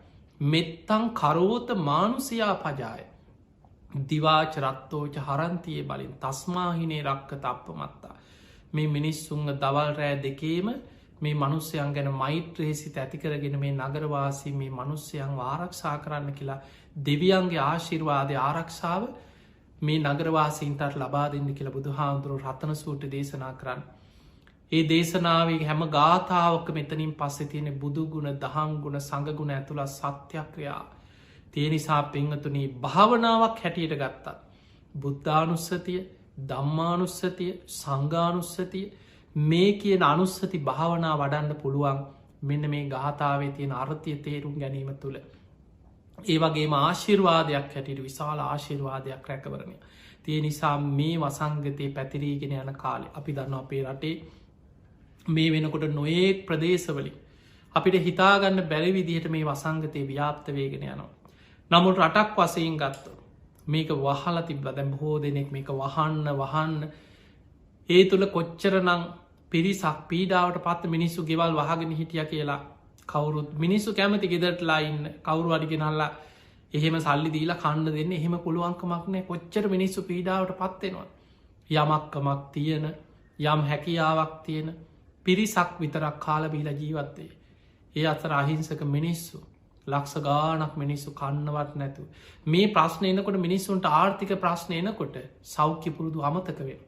මෙත්තං කරෝත මානුසියා පජාය. දිවාච රත්තෝච හරන්තිය බලින් තස්මාහිනේ රක්ක තප්ප මත්තා. මේ මිනිස්සුන්ග දවල් රෑ දෙකේම මේ මනුස්්‍යයන් ගැන මෛත්‍රයේ සිත ඇතිකරගෙන මේ නගරවාසී මේ මනුස්්‍යයන් ආරක්ෂා කරන්න කියලා දෙවියන්ගේ ආශිර්වාදය ආරක්ෂාව මේ නගරවාසීන්ටත් ලබා දෙන්න කියලා බුදු හාමුදුරුව රතන සූට දේශනා කරන්න. ඒ දේශනාවේ හැම ගාථාවක මෙතනින් පස්සෙ තියෙන බුදුගුණ දහංගුණ සඟගුණ ඇතුළ සත්‍යක්‍රියා. තිය නිසා පෙංහතුනී භාවනාවක් හැටියට ගත්තත්. බුද්ධානුස්සතිය දම්මානුස්සතිය සංගානුස්සතිය මේ කියන අනුස්සති භාවනා වඩන්න පුළුවන් මෙන්න මේ ගාථාවේ තියෙන අර්ථය තේරුම් ගැනීම තුළ. ඒ වගේම ආශිර්වාදයක් හැටියට විශාල ආශිර්වාදයක් රැකවරණය. තිය නිසා මේ වසංගතය පැතිරීගෙන යන කාලෙ අපි දන්න අපේ රටේ මේ වෙනකොට නොඒක් ප්‍රදේශවලින් අපිට හිතාගන්න බැරි විදිහට මේ වසංගතය ව්‍යාප්ත වේගෙන යනවා. නමුත් රටක් වසයෙන් ගත්ත මේක වහල තිබ්බ දැම් බොහෝ දෙනෙක් මේක වහන්න ඒ තුළ කොච්චරනං පිරිසක් පීඩාවට පත්ත මිනිස්සු ගෙවල් වහගෙන හිටිය කියලා කවුරුත් මිනිස්සු කැමති ගෙදරටලා ඉන්න කවුරු අඩිගෙනල්ලා එහෙම සල්ලි දීලා කණ්ඩ දෙන්න එහෙම පුළුවන්කමක්නෑ කොච්චර මිනිස්සු පීඩාවට පත්වෙනවා. යමක්කමක් තියෙන යම් හැකියාවක් තියෙන පිරිසක් විතරක් කාල බීලා ජීවත්තේ. ඒ අතර අහිංසක මිනිස්සු ලක්ෂ ගානක් මිනිස්සු කන්නවත් නැතු. මේ ප්‍රශ්න එනකොට මිනිස්සුන්ට ආර්ථික ප්‍රශ්න එනකොට සෞඛ්‍ය පුරුදු අමතකවේ.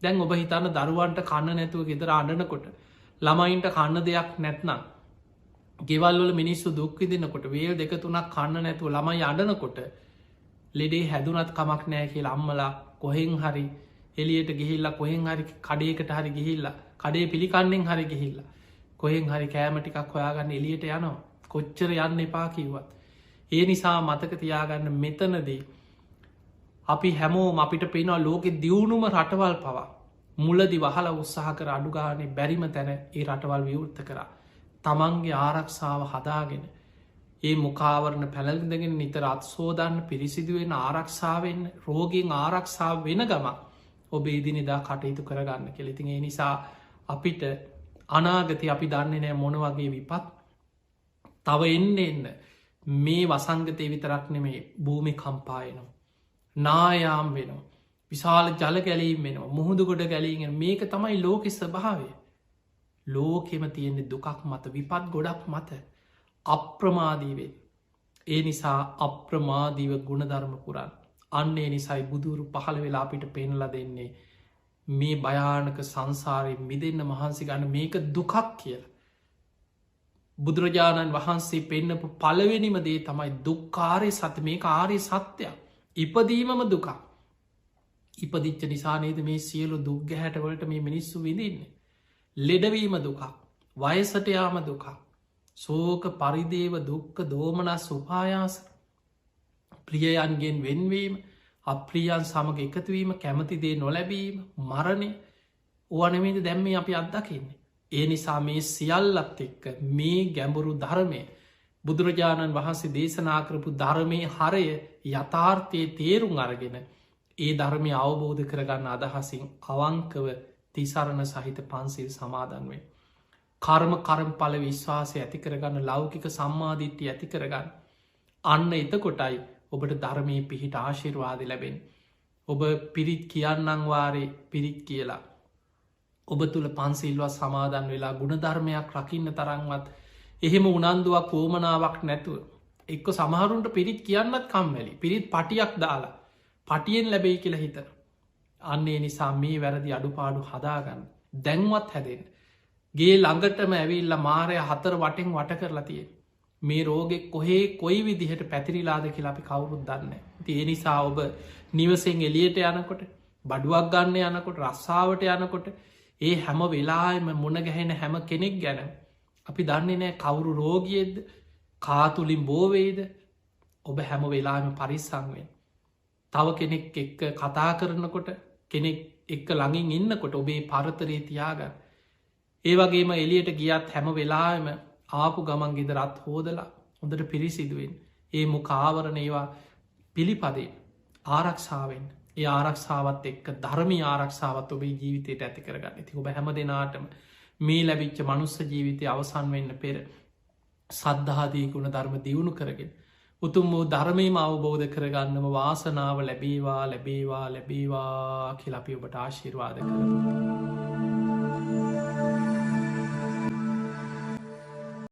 දැන් ඔබ හිතන්න දරුවන්ට කන්න නැතුව ගෙදර අඩනකොට ළමයින්ට කන්න දෙයක් නැත්නම් ගෙවල්වල මිනිස්සු දුක්විදිනකොට වේල් දෙක තුනක් කන්න නැතුව ළමයි අඩනකොට ලෙඩේ හැදුනත් කමක් නෑ කියලා අම්මලා කොහෙන් හරි එලියට ගිහිල්ලා කොහෙන් හරි කඩේකට හරි ගිහිල්ලා කඩේ පිළිකන්නෙන් හරි ගිහිල්ලා කොහෙන් හරි කෑමටිකක් හොයාගන්න එලියට යනවා කොච්චර යන්න එපා කිව්වත්. ඒ නිසා මතක තියාගන්න මෙතනදී අපි හැමෝම අපිට පේනවා ලෝකෙ දියුණුම රටවල් පවා මුලදි වහල උත්සාහ කර අඩුගානේ බැරිම තැන ඒ රටවල් විවෘත්ත කරා. තමන්ගේ ආරක්ෂාව හදාගෙන ඒ මුකාවරණ පැළල්දගෙන නිතර අත්සෝදන්න පිරිසිදුවෙන් ආරක්ෂාවෙන් රෝගෙන් ආරක්ෂාව වෙන ගම ඔබ ඉදිනිදා කටයුතු කරගන්න කෙලෙතින් ඒ නිසා අපිට අනාගති අපි දන්නේ නෑ මොන වගේ විපත් තව එන්න මේ වසංගතය විතරක් නෙමේ භූමි කම්පායනවා. නායාම් වෙනවා විශාල ජල ගැලීම් වෙනවා මුහුදුගොඩ ගැලීගෙන මේක තමයි ලෝකෙ ස්භාවය. ලෝකෙම තියෙන්නේ දුකක් මත විපත් ගොඩක් මත අප්‍රමාදීවෙන්. ඒ නිසා අප්‍රමාදීව ගුණධර්ම පුරන් අන්නේ නිසයි බුදුරු පහළ වෙලා අපිට පෙන්ල දෙන්නේ මේ භයානක සංසාරය මිදන්න මහන්සි ගන්න මේක දුකක් කියල. බුදුරජාණන් වහන්සේ පෙන්නපු පළවෙනිම දේ තමයි දුක්කාරය සත මේ කාරය සත්‍යයක් ඉපදීමම දුකක්. ඉපදිච්ච නිසානේද මේ සියලු දුක්ග හැටවලට මේ මිනිස්සු විඳන්නේ. ලෙඩවීම දුකක් වයසට යාම දුකක් සෝක පරිදේව දුක්ක දෝමනස් උපායාස ප්‍රියයන්ගෙන් වෙන්වීම අප්‍රියන් සමඟ එකතුවීම කැමතිදේ නොලැබීම මරණය ඕනමේද දැම්මේ අපි අත්දකින්නේ. ඒ නිසා මේ සියල්ලත් එක්ක මේ ගැඹුරු ධර්මය බුදුරජාණන් වහන්සේ දේශනා කරපු ධර්මය හරය යථාර්ථය තේරුම් අරගෙන ඒ ධර්මය අවබෝධ කරගන්න අදහසින් අවංකව තිසරණ සහිත පන්සිල් සමාදන්වේ. කර්ම පල විශ්වාසය ඇති කරගන්න ලෞකික සම්මාධිට්්‍ය ඇති කරගන්න. අන්න එතකොටයි ඔබට ධර්මය පිහිට ආශිර්වාද ලැබෙන්. ඔබ පිරිත් කියන්නං වාරේ පිරිත් කියලා. ඔබ තුළ පන්සිල්වත් සමාදන් වෙලා ගුණධර්මයක් රකින්න තරන්වත් එහෙම උනන්දුවක් පෝමනාවක් නැතුව. එක්ක සමහරුන්ට පිරිත් කියන්නත් කම්මැලි පිරිත් පටියක් දාලා පටියෙන් ලැබෙයි කියලා හිතන. අන්නේ නිසා මේ වැරදි අඩුපාඩු හදාගන්න දැන්වත් හැදෙන්. ගේ ළඟටම ඇවිල්ල මාරය හතර වටෙන් වට කරලා තිය. මේ රෝගෙක් කොහේ කොයි විදිහට පැතිරිලාද කියලා අපි කවුරුත් දන්න. ඒ නිසා ඔබ නිවසෙන් එලියට යනකොට බඩුවක් ගන්න යනකොට රස්සාාවට යනකොට ඒ හැම වෙලාම මුණ ගැහෙන හැම කෙනෙක් ගැන අපි දන්නේ නෑ කවුරු රෝගියෙද්ද කාතුලින් බෝවේද ඔබ හැම වෙලාම පරිස්සංවෙන්. තව කෙනෙක් එක්ක කතා කරනකොට කෙනෙක් එක්ක ළඟින් ඉන්නකොට ඔබේ පරතරේ තියාගන්න. ඒ වගේම එලියට ගියත් හැම වෙලාම ආපු ගමන් ගෙදරත් හෝදලා හොඳට පිරිසිදුවෙන් ඒ මුකාවරණ ඒවා පිළිපදේ ආරක්ෂාවෙන් ඒ ආරක්ෂාවත් එක්ක ධර්මී ආරක්ෂාවත් ඔබේ ජීවිතයට ඇති කරගන්න ති ඔබ හැම දෙනාටම මේ ලැබිච්ච මනුස්ස ජීවිතය අවසන් වෙන්න පෙර සද්ධාදීකුණ ධර්ම දියුණු කරගෙන උතුම් වූ ධර්මයම අවබෝධ කරගන්නම වාසනාව ලැබේවා ලැබේවා ලැබේවා කියලපි ඔබට ආශිර්වාද කරනවා.